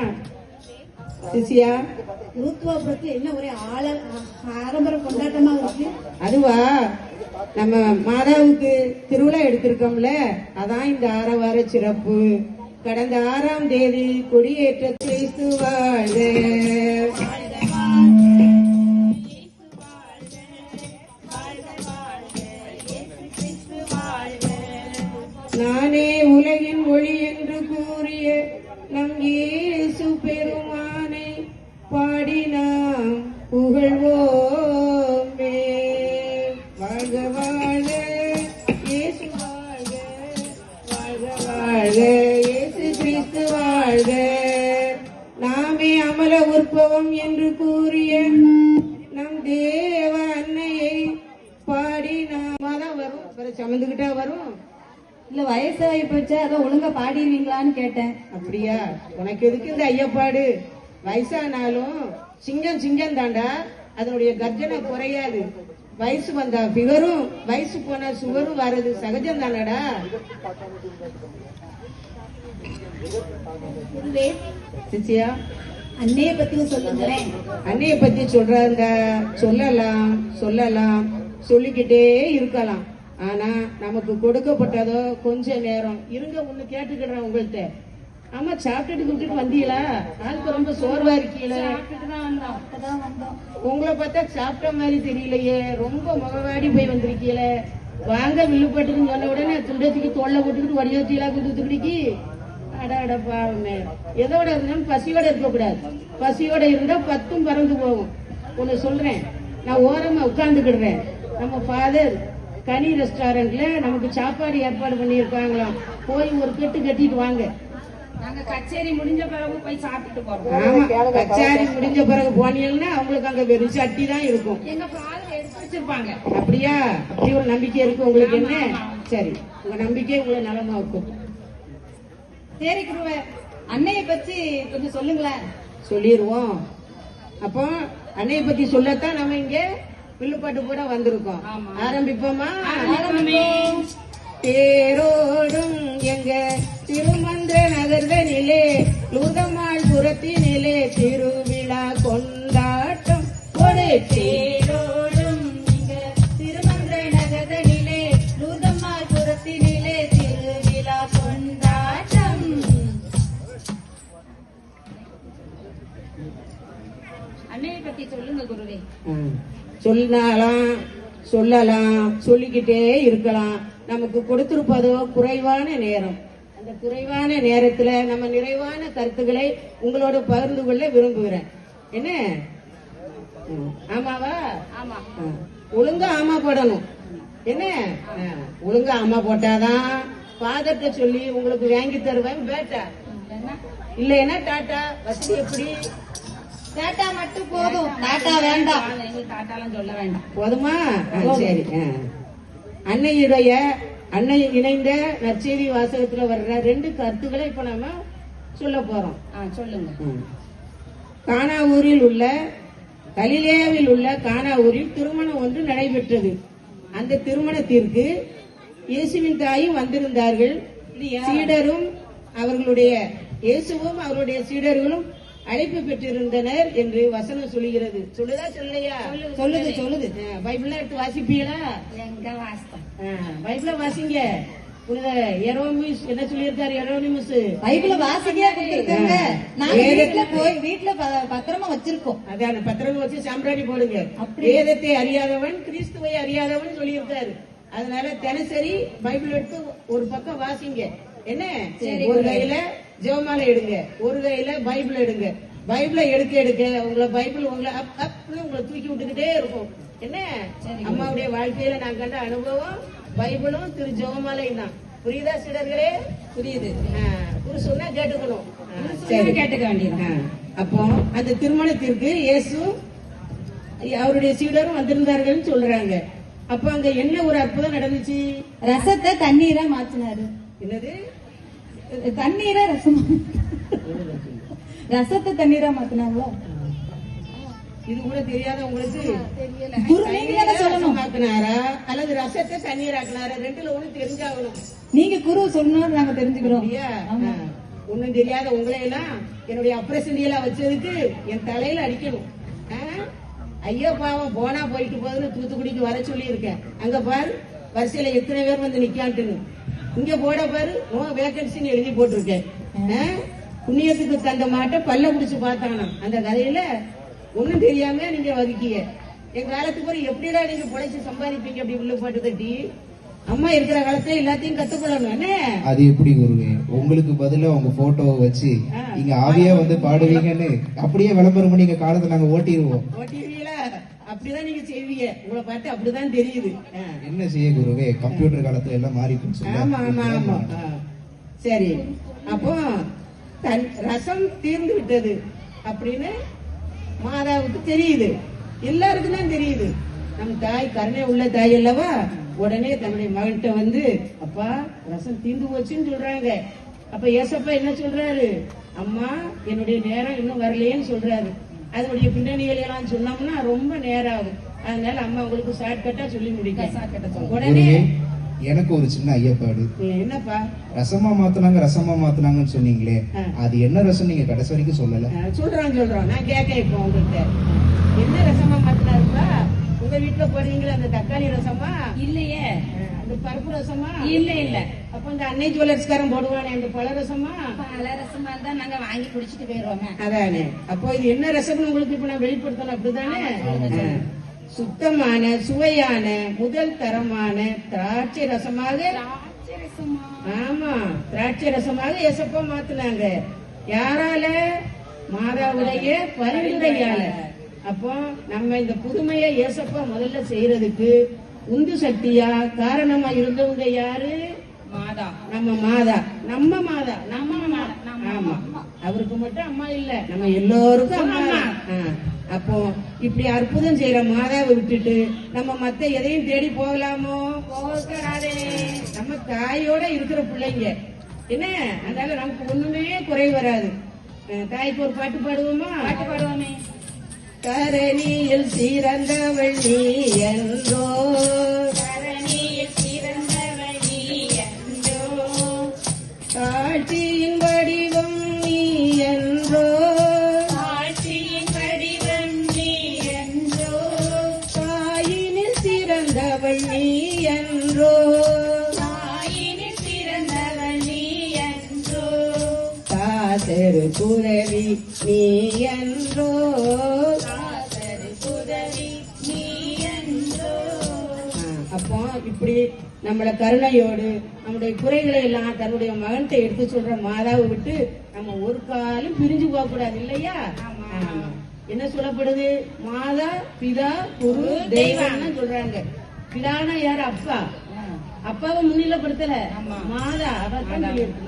F: சிசியா
G: நூத்துவா என்ன ஒரே ஆடம்பரம் கொண்டாட்டமா இருக்கு.
F: அதுவா நம்ம மாதாவுக்கு திருவிழா எடுத்திருக்கோம்ல, அதான் இந்த ஆரவார சிறப்பு. கடந்த 6ஆம் தேதி கொடியேற்ற கிறிஸ்து வாழ்க. நானே உலகின் ஒளி என்று கூறிய நம் இயேசு பெருமானை பாடி நாம் புகழ்வோமே. வாழ்க வாழ்க இயேசு வாழ்க, வாழ்க வாழ்க இயேசு கிறிஸ்து வாழ்க. நாமே அமல உற்பவம் என்று கூறிய நம் தேவ அன்னையை பாடி நாமதான் வரும். சமந்துகிட்டா வரும்.
G: இல்ல வயசாகி போச்சா, அதை ஒழுங்கா பாடிடுவீங்களான்னு கேட்டேன்.
F: அப்படியா? உனக்கு எதுக்கு இந்த ஐயப்பாடு? வயசானாலும் சிங்கம் சிங்கம் தாண்டா, அதனுடைய கர்ஜனை குறையாது. வயசு வந்தா பிகரும், வயசு போன சுகரும் வர்றது சகஜம் தானடா. சிச்சியா
G: அன்னைய பத்தி சொல்லுங்களேன்.
F: அன்னைய பத்தி சொல்றாங்க, சொல்லலாம் சொல்லலாம், சொல்லிக்கிட்டே இருக்கலாம். ஆனா நமக்கு கொடுக்கப்பட்டதோ கொஞ்ச நேரம் இருங்க. ஒண்ணு கேட்டுக்கிறேன் உங்கள்கிட்ட. ஆமா, சாப்பிட்டுட்டு விட்டுட்டு வந்தீங்களா? ஆளுக்கு ரொம்ப சோர்வா இருக்கீங்களா? உங்களை பார்த்தா சாப்பிட்ட மாதிரி தெரியலையே, ரொம்ப முகவாடி போய் வந்திருக்கீங்களே. வாங்க வில்லுப்பட்டுன்னு சொன்ன உடனே துண்டத்துக்கு தோல்ல போட்டுக்கிட்டு வடிவத்தீங்களா குடுத்துக்கிடிக்கு? அடாட பாவமே. எதோட இருந்தாலும் பசியோட இருக்கக்கூடாது. பசியோட இருந்தா 10 பறந்து போகும். ஒண்ணு சொல்றேன், நான் ஓரமா உட்கார்ந்துக்கிடுறேன். நம்ம ஃபாதர் கனி ரெஸ்டாரண்ட்ல நமக்கு சாப்பாடு ஏற்பாடு பண்ணியிருக்காங்களாம். போய் ஒரு கட்டு கட்டிட்டு வாங்க.
E: நாங்க கச்சேரி முடிஞ்ச பிறகு போய் சாப்பிட்டு போறோம்.
F: ஆமா, கச்சேரி முடிஞ்ச பிறகு போனீங்கன்னா அவங்களுக்கு அங்க வெறும் சட்டி தான் இருக்கும்.
E: எங்க ஃபாதர் எடுத்து வச்சிருப்பாங்க.
F: அப்படியா? அப்படி ஒரு நம்பிக்கை இருக்கு உங்களுக்கு? என்ன சரி, உங்க நம்பிக்கை உங்களை நலமா இருக்கும்.
G: சரி குருவே, அன்னைய பத்தி கொஞ்சம் சொல்லுங்களேன்.
F: சொல்லிடுவோம். அப்போ அன்னைய பத்தி சொல்லத்தான் நம்ம இங்க வில்லுப்பாட்டு கூட வந்திருக்கோம். ஆரம்பிப்போமா? தேரோடும் எங்க திருமந்திர நகர்தனிலே லூர்தம்மாள் புறத்தினிலே திருவிழா கொண்டாட்டம் கொடை. தேரோடும் எங்க திருமந்திர நகர்தனிலே லூர்தம்மாள் புறத்தினிலே திருவிழா கொண்டாட்டம்.
E: அன்னையை பத்தி சொல்லுங்க குருவே.
G: சொல்லலாம் சொல்லிக்கிட்டே இருக்கலாம். நமக்கு கொடுத்திருப்பதோ குறைவான நேரம். அந்த குறைவான நேரத்துல நம்ம நிறைவான கருத்துக்களை உங்களோட பகிர்ந்து கொள்ள விரும்புகிறேன். என்ன ஆமாவா?
E: ஆமா.
G: ஒழுங்கா ஆமா போடணும். என்ன ஒழுங்கா ஆமா போட்டாதான் ஃபாதர்கிட்ட சொல்லி உங்களுக்கு வாங்கி தருவேன் பேட்டா. இல்லைன்னா டாட்டா. வசதி எப்படி?
C: டாட்டா மட்டும் போதும், டாட்டா வேண்டாம்.
E: டாட்டாலாம் சொல்ல வேண்டாம்.
G: போதுமா? சரி. அன்னை இணைந்த நற்செய்தி வாசகத்துல வர்ற 2 கருத்துக்களை இப்ப நாம சொல்ல போறோம்.
E: சொல்லுங்க.
G: கானாவூரில் உள்ள கலிலேயாவில் உள்ள கானாவூரில் திருமணம் ஒன்று நடைபெற்றது. அந்த திருமணத்திற்கு இயேசுவின் தாயும் வந்திருந்தார்கள். சீடரும் இயேசுவும் அவருடைய சீடர்களும் அழைப்பு பெற்றிருந்தனர் என்று வசனம் சொல்லுகிறது. சொல்லுதா சொல்லலையா? சொல்லுது. பைபிள எடுத்து வாசிப்பீங்களா?
E: எங்க வாசித்தோம்.
G: பைபிள வாசிங்க. என்ன சொல்லியிருக்காரு எரோனிமஸ்?
C: பைபிள வாசிக்க வீட்டுல பத்திரமா வச்சிருக்கோம்.
G: அதான பத்திரமா வச்சு சாம்பிராணி போடுங்க. வேதத்தை அறியாதவன் கிறிஸ்துவை அறியாதவன் சொல்லியிருக்காரு. அதனால தினசரி பைபிள் எடுத்து ஒரு பக்கம் வாசிங்க. என்ன? ஒரு கையில ஜெபமாலை எடுங்க, ஒரு கையில பைபிள் எடுங்க. பைபிளை எடுக்க உங்களை பைபிள் உங்களை உங்களை தூக்கி விட்டுக்கிட்டே இருக்கும். என்ன? அம்மாவுடைய வாழ்க்கையில நான் கண்ட அனுபவம் பைபிளும் திரு ஜெபமாலையும் தான். புரியுதா சீடர்களே? புரியுது. குரு சொன்னா கேட்டுக்கணும்.
E: கேட்டுக்க வேண்டியது.
G: அப்போ அந்த திருமணத்திற்கு இயேசு அவருடைய சீடரும் வந்திருந்தார்கள் சொல்றாங்க. அப்ப அங்க என்ன ஒரு அற்புதம் நடந்துச்சு?
C: ரசத்தை தண்ணீரா மாத்தினாரு.
G: என்னது?
C: தண்ணீரா ரசமா? ரசத்தை தண்ணீரா மாத்தினாங்களா?
G: இது கூட தெரியாத உங்களுக்கு?
C: சொல்லணும்.
G: அல்லது ரசத்தை தண்ணீர் ஆக்கினாரா? 2ல ஒண்ணு தெரிஞ்சாகணும்.
C: நீங்க குரு சொன்னா நாங்க தெரிஞ்சுக்கிறோம்.
G: ஒண்ணும் தெரியாத உங்களை எல்லாம் என்னுடைய அப்ரசண்டியெல்லாம் வச்சதுக்கு என் தலையில அடிக்கணும். ஐயோ பாவம் போனா போயிட்டு போகுதுன்னு தூத்துக்குடிக்கு வர சொல்லி இருக்கேன். அங்க பாரு வரிசையில எத்தனை பேர் வந்து நிக்கான்ட்டுன்னு. இங்க போட பாரு நோ வேகன்சின்னு எழுதி போட்டிருக்கேன். புண்ணியத்துக்கு தந்த மாட்டை பல்ல குடிச்சு பார்த்தானா. அந்த கதையில ஒண்ணும் தெரியாம நீங்க வதிக்கீங்க. என் காலத்துக்கு ஒரு எப்படிடா நீங்க பொழைச்சு சம்பாதிப்பீங்க? அப்படி உள்ள போட்டு தட்டி அம்மா இருக்கிற காலத்துல எல்லாத்தையும் கத்துக்கொள்ளணும். என்ன? அது எப்படி குருவே? உங்களுக்கு பதிலா உங்க போட்டோவை வச்சு நீங்க ஆவியா வந்து பாடுவீங்கன்னு அப்படியே விளம்பரம் பண்ணி எங்க காலத்தை நாங்க ஓட்டிடுவோம். ஓட்டிடுவீங்களா? அப்படிதான் நீங்க செய்வீங்க. உங்களை பார்த்து அப்படிதான் தெரியுது. என்ன செய்ய குருவே? கம்ப்யூட்டர் காலத்துல எல்லாம் மாறி போச்சு. ஆமா ஆமா ஆமா. சரி. அப்போ ரசம் தீர்ந்து விட்டது அப்படின்னு மாதாவுக்கு தெரியுது. எல்லாருக்கும் தான் தெரியுது. நம் தாய் கருணை உள்ள தாய் அல்லவா? உடனே தன்னுடைய மகன்கிட்ட வந்து அப்பா ரசம் தீர்ந்து போச்சுன்னு சொல்றாங்க. அப்ப ஏசப்பா என்ன சொல்றாரு? அம்மா என்னுடைய நேரம் இன்னும் வரலையேன்னு சொல்றாரு. அதனுடைய பின்னணிகள் எல்லாம் சொன்னோம்னா ரொம்ப நேரம் ஆகும். அதனால அம்மா உங்களுக்கு ஷார்ட்கட்டா சொல்லி முடிக்க. உடனே எனக்கு ஒரு சின்ன ஐயப்பாடு. என்னப்பா? ரசமா மாத்தினாங்கன்னு சொன்னீங்களே, அது என்ன ரசம் நீங்க கடைசி வரைக்கும் சொல்லல. சொல்றோம் நான் கேட்க. இப்போ உங்ககிட்ட என்ன ரசமா மாத்தினாருப்பா? உங்க வீட்டுல போடுறீங்களா அந்த தக்காளி ரசமா? இல்லையே. அந்த பருப்பு ரசமா? இல்ல. அப்ப இந்த அன்னை ஜுவல்லர்ஸ்காரன் போடுவானே அந்த பழ ரசமா?
E: பல ரசமா தான் நாங்க வாங்கி குடிச்சிட்டு போயிருவோமே.
G: அதானே. அப்போ இது என்ன ரசம்னு உங்களுக்கு இப்ப நான் வெளிப்படுத்தணும். அப்படிதானே? சுத்தமான சுவையான முதல் தரமான திராட்சை ரசமாக. ஆமா, திராட்சை ரசமாக ஏசப்பா மாத்தினாங்க. யாரால? மாதாவுடைய பரிந்துரையால. அப்போ நம்ம இந்த புதுமையை ஏசப்பா முதல்ல செய்யறதுக்கு உந்து சக்தியா காரணமா இருந்தவங்க யாரு? மாதா. நம்ம மாதா. ஆமா, அவருக்கு மட்டும் அம்மா இல்ல, நம்ம எல்லோருக்கும் அம்மா. அப்போ இப்படி அற்புதம் செய்யற மாதாவை விட்டுட்டு நம்ம மத்த எதையும் தேடி போகலாமோ? போகாதே. நம்ம தாயோட இருக்கிற பிள்ளைங்க என்ன? அதனால நமக்கு ஒண்ணுமே குறை வராது. தாய்க்கு ஒரு பாட்டு பாடுவோமா? பாட்டு பாடுவோமே. கரணியில் சிறந்தவள் நீ என்றோ, கரணியில் சிறந்தவள் நீ என்றோ, காட்சியின் வடிவம் நீ என்றோ, காட்சியின் வடிவம் நீ என்றோ, தாயினில் சிறந்தவள் நீ என்றோ, தாயினில் சிறந்தவள் நீ என்றோ, காசரு குரவி நீ என்றோ,
I: அப்போ இப்படி நம்மள கருணையோடு நம்முடைய குறைகளை எல்லாம் தன்னுடைய மகன்கிட்ட எடுத்து சொல்ற மாதாவை விட்டு நம்ம ஒரு காலம் பிரிஞ்சு போக கூடாது இல்லையா? ஆமா. என்ன சொல்லப்படுது? மாதா பிதா குரு தெய்வம்னு சொல்றாங்க. பிதானா யாரு? அப்பா. அப்பாவை முன்னிலைப்படுத்தல, மாதா.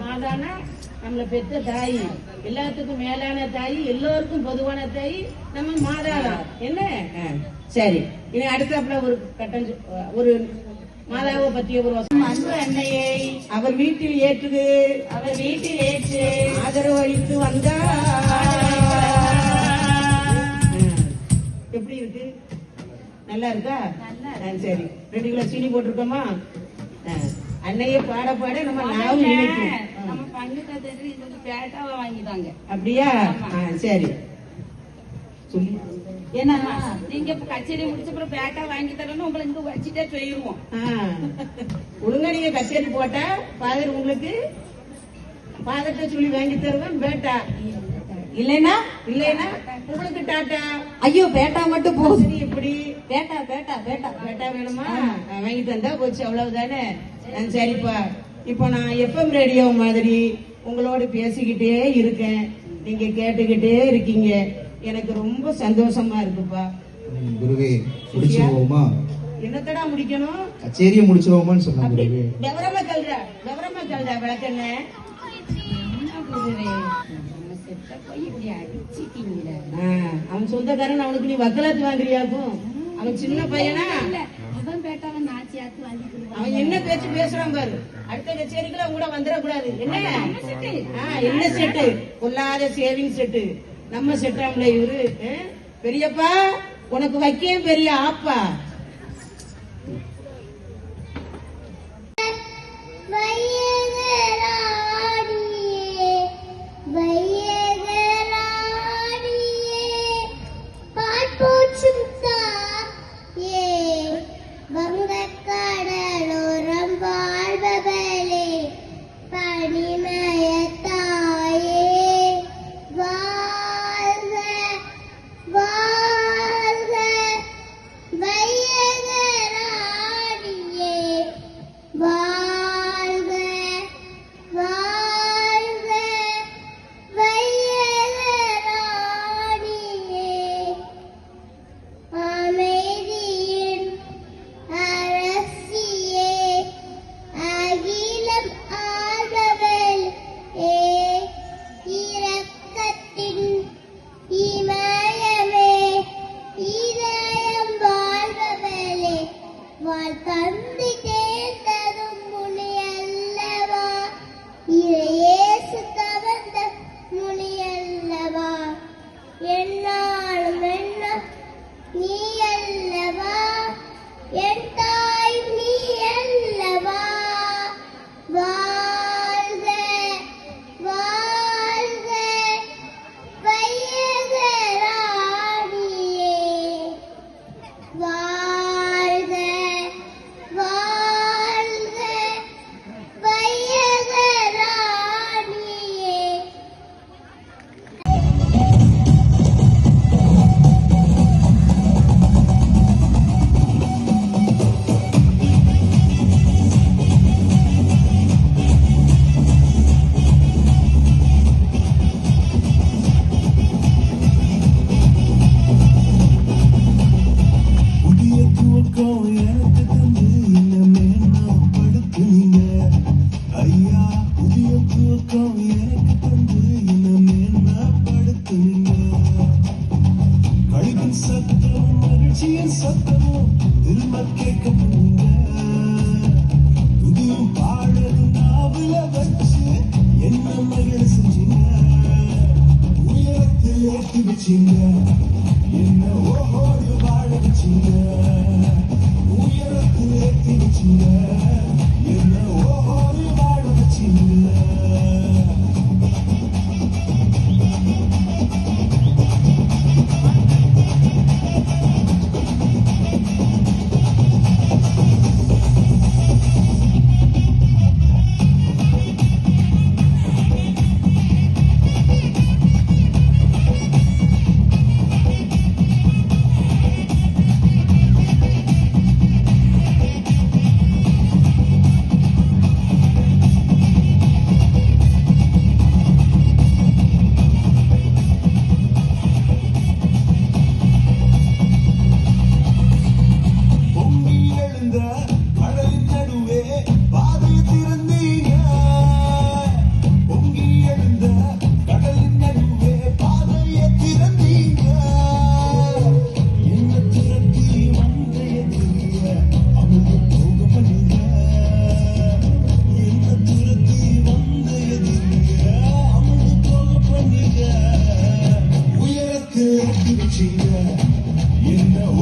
I: மாதானா நம்மள பெற்ற தாய், எல்லாத்துக்கும் மேலான தாய், எல்லோருக்கும் பொதுவான தாய் நம்ம மாதாதான். என்ன சரி, இனி அடுத்தாப்புல ஒரு கட்டம் ஒரு மாதாவை பற்றிய ஒரு அன்பு அன்னையை அவர் வீட்டில் ஏற்று ஆதரவு அளித்து வந்தார். எப்படி இருக்கு? நல்லா இருக்கா? சரி, 2 கிலோ சீனி போட்டிருக்கோமா? அன்னையே பாட பாட நம்ம நாவும் நினைக்கும்.
C: நம்ம பங்குக்கு பேட்டாவை வாங்கிட்டாங்க.
I: அப்படியா? சரி சொல்லி
C: ஏன்னா நீங்க கச்சேரி முடிச்ச அப்புறம் பேட்டா வாங்கி தரணும், உங்களை இங்க வச்சுட்டே போயிருவோம்.
I: ஒழுங்கா நீங்க கச்சேரி போட்டா ஃபாதர் உங்களுக்கு ஃபாதர்ட்ட சொல்லி வாங்கி தருவேன் பேட்டா. இல்லைன்னா உங்களுக்கு டாட்டா.
C: ஐயோ பேட்டா மட்டும் போகுது.
I: எப்படி பேட்டா வேணுமா? வாங்கி தந்தா போச்சு, அவ்வளவுதானே. சரிப்பா, இப்போ நான் எஃப்எம் ரேடியோ மாதிரி உங்களோட பேசிக்கிட்டே இருக்கேன், நீங்க கேட்டுக்கிட்டே இருக்கீங்க. எனக்கு ரொம்ப சந்தோஷமா இருக்குப்பா.
A: குருவே, முடிச்சிருவோமா?
I: என்னத்தடா முடிக்கணும்?
A: கச்சேரியை முடிச்சிருவோமான்னு சொன்னா குருவே.
I: கவரமா கல்றா விளக்கண்ண. அவன் சொந்தக்காரன், அவனுக்கு நீ வக்கலாத்து வாங்குறியாக்கும்? அவன் சின்ன பையனா? அவன் என்ன பேச்சு பேசுறான் பாரு. அடுத்த கச்சேரிக்குள்ள கூட வந்துடக்கூடாது. என்ன செட்டு? கொல்லாத saving set. நம்ம செட்டாம்ல இவரு. பெரியப்பா, உனக்கு வைக்க பெரிய ஆப்பா.
J: வங்கக்கடலோரம் வாழ்பவளே, பனிமயத்தாயே, வாழ்க வாழ்க வையகராணியே, வாழ்க வாழ்க வையகராணியே. அமைதியின் அரசியே, அகிலம் ஆள்பவள், இரக்கத்தின் இமயமே, இதயம் வாழ்பவளே, வாழ் தந்தி தேர்ந்ததும் முனியல்லவா, இயேசு கவர்ந்த முனியல்லவா, என்னாலும் என்ன நீ அல்லவா, என் தாய் நீ அல்லவா, வாழ்க வாழ்க வையகராணியே, வாழ்க வாழ்க வையகராணியே.
A: புதிய துவக்கம் எனக்கு தந்து இன்னமே நான் படுத்துனீங்க ஐயா. புதிய துவக்கம் எனக்கு தந்து இன்னமே நான் படுத்துனீங்க. கழிவின் சத்தம் மகிழ்ச்சியின் சத்தமும் திரும்ப கேட்க போங்க. புதியும் பாடலும் நாவல வச்சு என்ன மகிழ செஞ்சீங்க. உயரத்தில் ஏற்றி வச்சீங்க, என்ன ஓஹோடு வாழ வச்சீங்க. உயரத்தில் ஏற்றி வச்சீங்க, என்ன ஓஹோடு வாழ வச்சீங்க.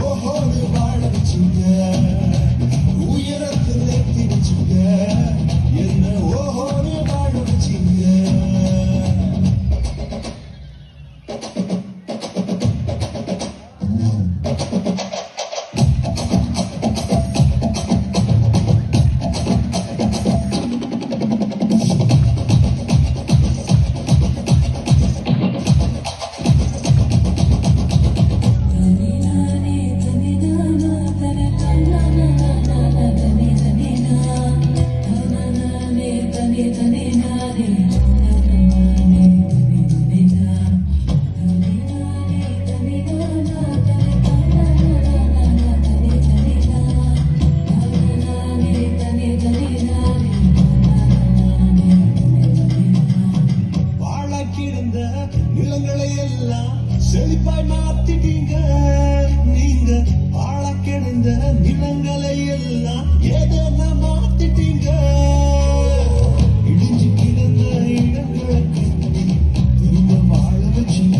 A: ஓஹோடு வாழ வச்சுங்க, உயரத்தில் எத்தி வச்சுங்க, என்ன ஓஹோடு வாழ வச்சுங்க. நிலங்களை எல்லாம் செழிப்பாய் மாத்திட்டீங்க. நீங்க வாழ கிடந்த நிலங்களை எல்லாம் ஏதேன மாத்திட்டீங்க. இடிஞ்சு கிடந்த இடங்களை கட்டி திரும்ப வாழ வச்சீங்க.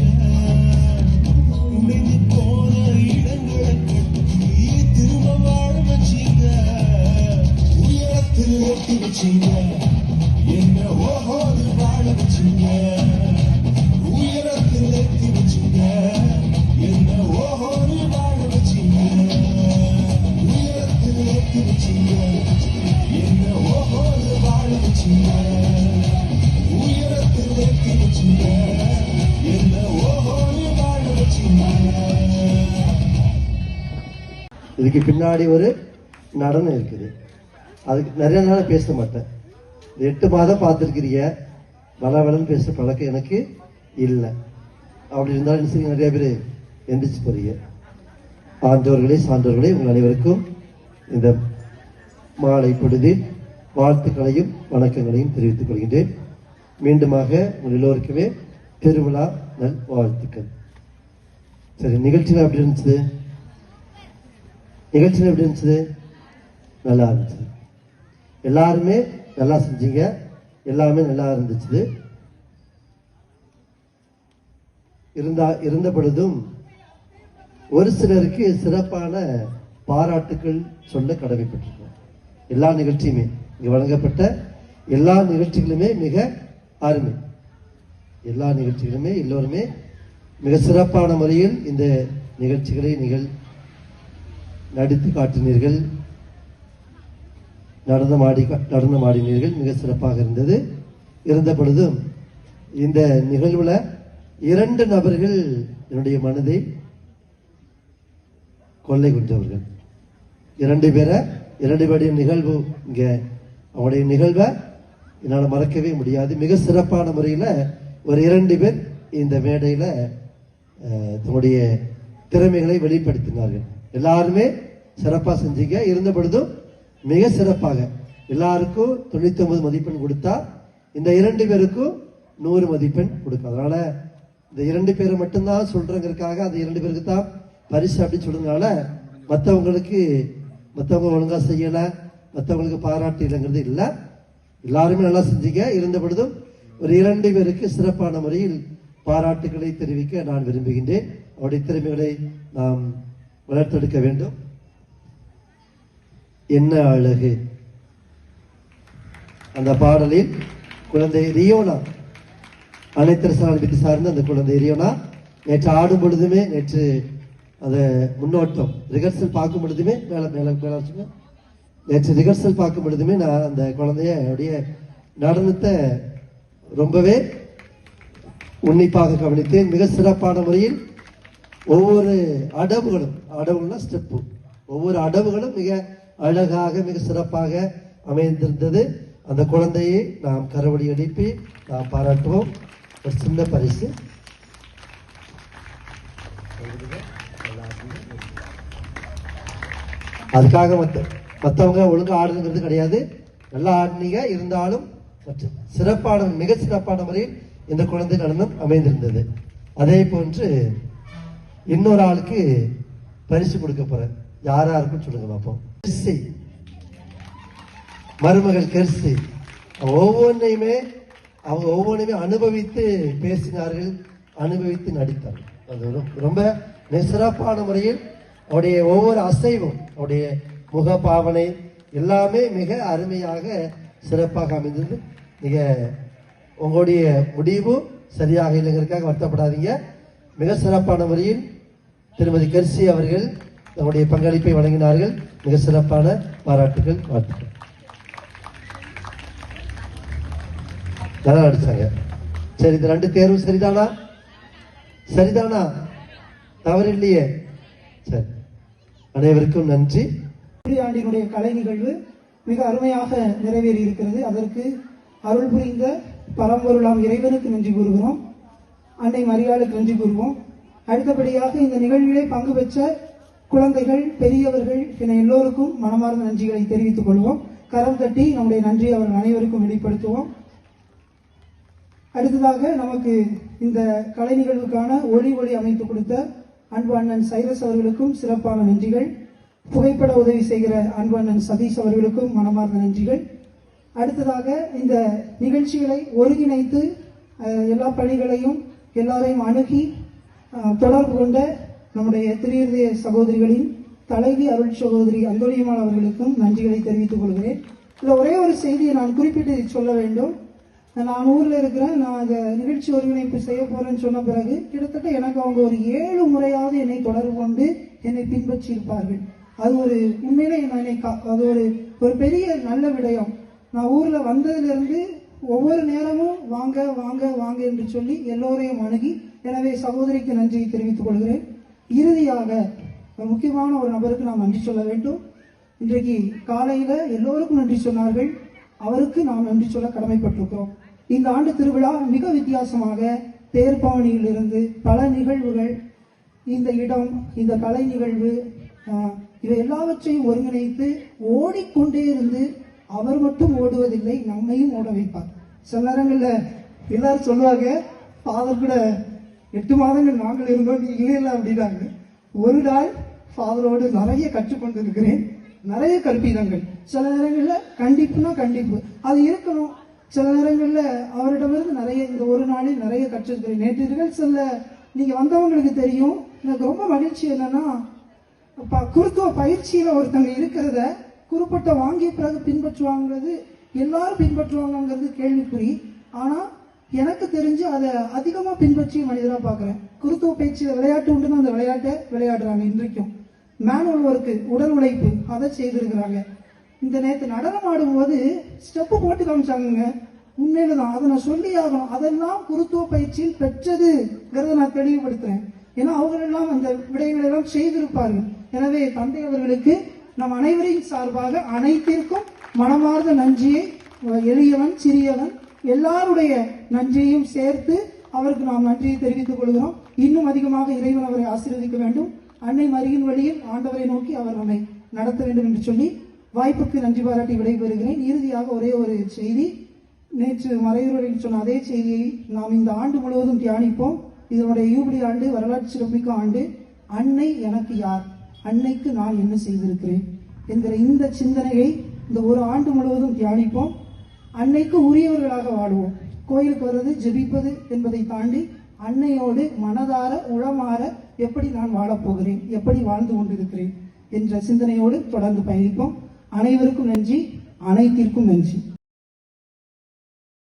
A: உடைந்து போன இடங்களை கட்டி திரும்ப வாழ வச்சீங்க. உயரத்தில் ஏற்றி வச்சீங்க, என்ன ஓஹோடு வாழ வச்சீங்க. உயரத்தில் எத்தி வச்சுங்க, என்ன ஓஹோடு வாழ வச்சுங்க. உயரத்தில் எத்தி வச்சுங்க, என்ன ஓஹோடு வாழ வச்சுங்க. உயரத்தில் எத்தி வச்சுங்க, என்ன ஓஹோடு வாழ வச்சுங்க.
K: இதுக்கு பின்னாடி ஒரு நடனம் இருக்குது. அதுக்கு நிறைய நாள் பேச மாட்டேன். 8 மாதம் பார்த்துருக்கிறீங்க. வளவளன்னு பேசுற பழக்கம் எனக்கு இல்லை. அப்படி இருந்தாலும் சரி, நிறைய பேர் எந்திரிச்சு போறீங்க. ஆண்டோர்களே, சான்றோர்களே, உங்கள் அனைவருக்கும் இந்த மாலை பொழுதில் வாழ்த்துக்களையும் வணக்கங்களையும் தெரிவித்துக் கொள்கின்றேன். மீண்டுமாக உங்கள் எல்லோருக்குமே திருவிழா நல் வாழ்த்துக்கள். சரி, நிகழ்ச்சியில் எப்படி இருந்துச்சு? நிகழ்ச்சியில் எப்படி இருந்துச்சு? நல்லா இருந்துச்சு. எல்லாருமே நல்லா செஞ்சீங்க, எல்லாமே நல்லா இருந்துச்சு. இருந்த பொழுதும் ஒரு சிலருக்கு சிறப்பான பாராட்டுக்கள் சொல்ல கடமைப்பட்டிருக்கோம். எல்லா நிகழ்ச்சியுமே, இங்கு வழங்கப்பட்ட எல்லா நிகழ்ச்சிகளுமே மிக அருமை. எல்லா நிகழ்ச்சிகளுமே எல்லோருமே மிக சிறப்பான முறையில் இந்த நிகழ்ச்சிகளை நீங்கள் நடித்து காட்டினீர்கள், நடனம் ஆடினீர்கள். மிக சிறப்பாக இருந்தது. இருந்த பொழுதும் இந்த நிகழ்வுல 2 நபர்கள் என்னுடைய மனதை கொள்ளை கொண்டவர்கள். 2 பேருடைய நிகழ்வு, இங்க அவங்களுடைய நிகழ்வை என்னால் மறக்கவே முடியாது. மிக சிறப்பான முறையில் ஒரு 2 பேர் இந்த மேடையில தன்னுடைய திறமைகளை வெளிப்படுத்தினார்கள். எல்லாருமே சிறப்பா செஞ்சீங்க. இருந்த பொழுதும் மிக சிறப்பாக எல்லாருக்கும் 99 மதிப்பெண் கொடுத்தா, இந்த 2 பேருக்கும் 100 மதிப்பெண் கொடுக்கும். அதனால இந்த 2 பேரை மட்டும்தான் சொல்றங்கிறதுக்காக அந்த 2 பேருக்கு தான் பரிசு அப்படின்னு சொல்றதுனால மற்றவங்க ஒழுங்கா செய்யல, மற்றவங்களுக்கு பாராட்டு இல்லைங்கிறது இல்லை. எல்லாருமே நல்லா செஞ்சீங்க. இருந்த பொழுதும் ஒரு 2 பேருக்கு சிறப்பான முறையில் பாராட்டுகளை தெரிவிக்க நான் விரும்புகின்றேன். அவருடைய திறமைகளை நாம் வளர்த்தெடுக்க வேண்டும். என்ன அழகு! அந்த பாடலில் குழந்தை ரியோனா, அனைத்தரசாலை சார்ந்த அந்த குழந்தை ரியோனா நேற்று ஆடும் பொழுதுமே, நேற்று அதை முன்னோட்டம் ரிஹர்சல் பார்க்கும் பொழுதுமே, நேற்று ரிஹர்சல் பார்க்கும் பொழுதுமே நான் அந்த குழந்தைய அவருடைய நடனத்தை ரொம்பவே உன்னிப்பாக கவனித்தேன். மிக சிறப்பான முறையில் ஒவ்வொரு அடவுகள்னா ஸ்டெப்பு, ஒவ்வொரு அடவுகளும் மிக அழகாக மிக சிறப்பாக அமைந்திருந்தது. அந்த குழந்தையை நாம் கரவடி எழுப்பி நாம் பாராட்டுவோம். ஒரு சின்ன பரிசு. அதுக்காக மற்றவங்க ஒழுங்கா ஆடுங்கிறது கிடையாது. நல்லா ஆடினீங்க. இருந்தாலும் மிக சிறப்பான முறையில் இந்த குழந்தை நடனம் அமைந்திருந்தது. அதே போன்று இன்னொரு ஆளுக்கு பரிசு கொடுக்க போறேன். யாரா இருக்குன்னு சொல்லுங்க பார்ப்போம். மருமகள் கெர்சி. அவங்க ஒவ்வொன்றையுமே அனுபவித்து பேசினார்கள், அனுபவித்து நடித்தார்கள். அது ரொம்ப சிறப்பான முறையில் அவருடைய ஒவ்வொரு அசைவும், அவருடைய முக பாவனை எல்லாமே மிக அருமையாக சிறப்பாக அமைந்தது. நீங்க உங்களுடைய முடிவு சரியாக இல்லைங்கிறதுக்காக வருத்தப்படாதீங்க. மிக சிறப்பான முறையில் திருமதி கர்சி அவர்கள் தங்களுடைய பங்களிப்பை வழங்கினார்கள். மிக சிறப்பான பாராட்டுகள், வாழ்த்துக்கள். நல்லா நடிச்சாங்க. சரி, இந்த 2 தேர்வும் சரிதானா? சரிதானா? தவறு இல்லையே. சரி, அனைவருக்கும் நன்றி.
L: ஆண்டினுடைய கலை நிகழ்வு மிக அருமையாக நிறைவேறி இருக்கிறது. அதற்கு அருள் புரிந்த பரம்பொருளாம் இறைவனுக்கு நன்றி கூறுகிறோம். அன்னை மரியாளுக்கு நன்றி கூறுவோம். அடுத்தபடியாக இந்த நிகழ்விலே பங்கு பெற்ற குழந்தைகள், பெரியவர்கள் என எல்லோருக்கும் மனமார்ந்த நன்றிகளை தெரிவித்துக் கொள்வோம். கரம் தட்டி நம்முடைய நன்றி அவர்கள் அனைவருக்கும் வெளிப்படுத்துவோம். அடுத்ததாக நமக்கு இந்த கலை நிகழ்வுக்கான ஒளி அமைத்து கொடுத்த அன்பு அண்ணன் சைரஸ் அவர்களுக்கும் சிறப்பான நன்றிகள். புகைப்பட உதவி செய்கிற அன்பு அண்ணன் சதீஷ் அவர்களுக்கும் மனமார்ந்த நன்றிகள். அடுத்ததாக இந்த நிகழ்ச்சிகளை ஒருங்கிணைத்து எல்லா பணிகளையும் எல்லாரையும் அணுகி தொடர்பு கொண்ட நம்முடைய திருஇருதய சகோதரிகளின் தலைவி அருள் சகோதரி அந்தோணியம்மாள் அவர்களுக்கும் நன்றிகளை தெரிவித்துக் கொள்கிறேன். இதில் ஒரே ஒரு செய்தியை நான் குறிப்பிட்டு சொல்ல வேண்டும். நான் ஊரில் இருக்கிறேன். நான் அந்த நிகழ்ச்சி ஒருங்கிணைப்பு செய்ய போறேன்னு சொன்ன பிறகு கிட்டத்தட்ட எனக்கு அவங்க ஒரு 7 முறையாவது என்னை தொடர்பு கொண்டு என்னை பின்பற்றி இருப்பார்கள். அது ஒரு உண்மையிலே அது ஒரு பெரிய நல்ல விடயம். நான் ஊர்ல வந்ததிலிருந்து ஒவ்வொரு நேரமும் வாங்க வாங்க வாங்க என்று சொல்லி எல்லோரையும் அணுகி, எனவே சகோதரிக்கு நன்றியை தெரிவித்துக் கொள்கிறேன். இறுதியாக ஒரு முக்கியமான ஒரு நபருக்கு நாம் நன்றி சொல்ல வேண்டும். இன்றைக்கு காலையில எல்லோருக்கும் நன்றி சொன்னார்கள். அவருக்கு நாம் நன்றி சொல்ல கடமைப்பட்டிருக்கிறோம். இந்த ஆண்டு திருவிழா மிக வித்தியாசமாக தேர்பவனியில் இருந்து பல நிகழ்வுகள், இந்த இடம், இந்த கலை நிகழ்வு, இவை எல்லாவற்றையும் ஒருங்கிணைத்து ஓடிக்கொண்டே இருந்து அவர் மட்டும் ஓடுவதில்லை, நம்மையும் ஓட வைப்பார். சில நேரங்கள்ல எல்லாரும் சொல்லுவாங்க, ஃபாதர் கூட 8 மாதங்கள் நாங்கள் இருந்தோம், நீ இல்லை அப்படின்னாங்க. ஒரு நாள் ஃபாதரோடு நிறைய கற்றுக்கொண்டு இருக்கிறேன். நிறைய கற்பிதங்கள். சில நேரங்கள்ல கண்டிப்புனா கண்டிப்பு அது இருக்கணும். சில நேரங்கள்ல அவரிடமிருந்து நிறைய இந்த ஒரு நாளில் நிறைய கற்றிருக்கிறேன். நேற்று ரிஹர்சல்ல நீங்க வந்தவங்களுக்கு தெரியும். எனக்கு ரொம்ப மகிழ்ச்சி என்னன்னா, குருத்துவ பயிற்சியில ஒருத்தங்க இருக்கிறத குறிப்பிட்ட வாங்கிய பிறகு பின்பற்றுவாங்கிறது, எல்லாரும் பின்பற்றுவாங்கிறது கேள்விக்குறி. ஆனா எனக்கு தெரிஞ்சு அதை அதிகமா பின்பற்றிய மனிதரா பாக்குறேன். குருத்துவ பயிற்சியில விளையாட்டு உண்டுன்னு அந்த விளையாட்டை விளையாடுறாங்க. இன்றைக்கும் மேனுவல் ஒர்க்கு, உடல் உழைப்பு, அதை செய்திருக்கிறாங்க. இந்த நேற்று நடனம் ஆடும்போது ஸ்டெப்பு போட்டு காமிச்சாங்க. உண்மையில்தான் அதை நான் சொல்லி ஆகணும். அதெல்லாம் குருத்துவ பயிற்சியில் பெற்றதுங்கிறத நான் தெளிவுபடுத்துறேன். ஏன்னா அவங்களெல்லாம் அந்த விடயங்களை எல்லாம் செய்திருப்பார்கள். எனவே தந்தை அவர்களுக்கு நம் அனைவரின் சார்பாக அனைத்திற்கும் மனமார்ந்த நன்றியை, எளியவன் சிறியவன் எல்லாருடைய நன்றியையும் சேர்த்து அவருக்கு நாம் நன்றியை தெரிவித்துக் கொள்கிறோம். இன்னும் அதிகமாக இறைவன் அவரை ஆசீர்வதிக்க வேண்டும். அன்னை மரியின் வழியில் ஆண்டவரை நோக்கி அவர் நம்மை நடத்த வேண்டும் என்று சொல்லி வாய்ப்புக்கு நன்றி பாராட்டி விடைபெறுகிறேன். இறுதியாக ஒரே ஒரு செய்தி. நேற்று மறைவுரையில் சொன்ன அதே செய்தியை நாம் இந்த ஆண்டு முழுவதும் தியானிப்போம். இதனுடைய யூபிலி ஆண்டு, வரலாற்று சிறப்புமிக்க ஆண்டு. அன்னை எனக்கு யார், அன்னைக்கு நான் என்ன செய்திருக்கிறேன் என்கிற இந்த சிந்தனையை இந்த ஒரு ஆண்டு முழுவதும் தியானிப்போம். அன்னைக்கு உரியவர்களாக வாழுவோம். கோயிலுக்கு வருவது, ஜெபிப்பது என்பதை தாண்டி அன்னையோடு மனதார உளமாற எப்படி நான் வாழப்போகிறேன், எப்படி வாழ்ந்து கொண்டிருக்கிறேன் என்ற சிந்தனையோடு தொடர்ந்து பயணிப்போம். அனைவருக்கும் நன்றி, அனைத்திற்கும் நன்றி.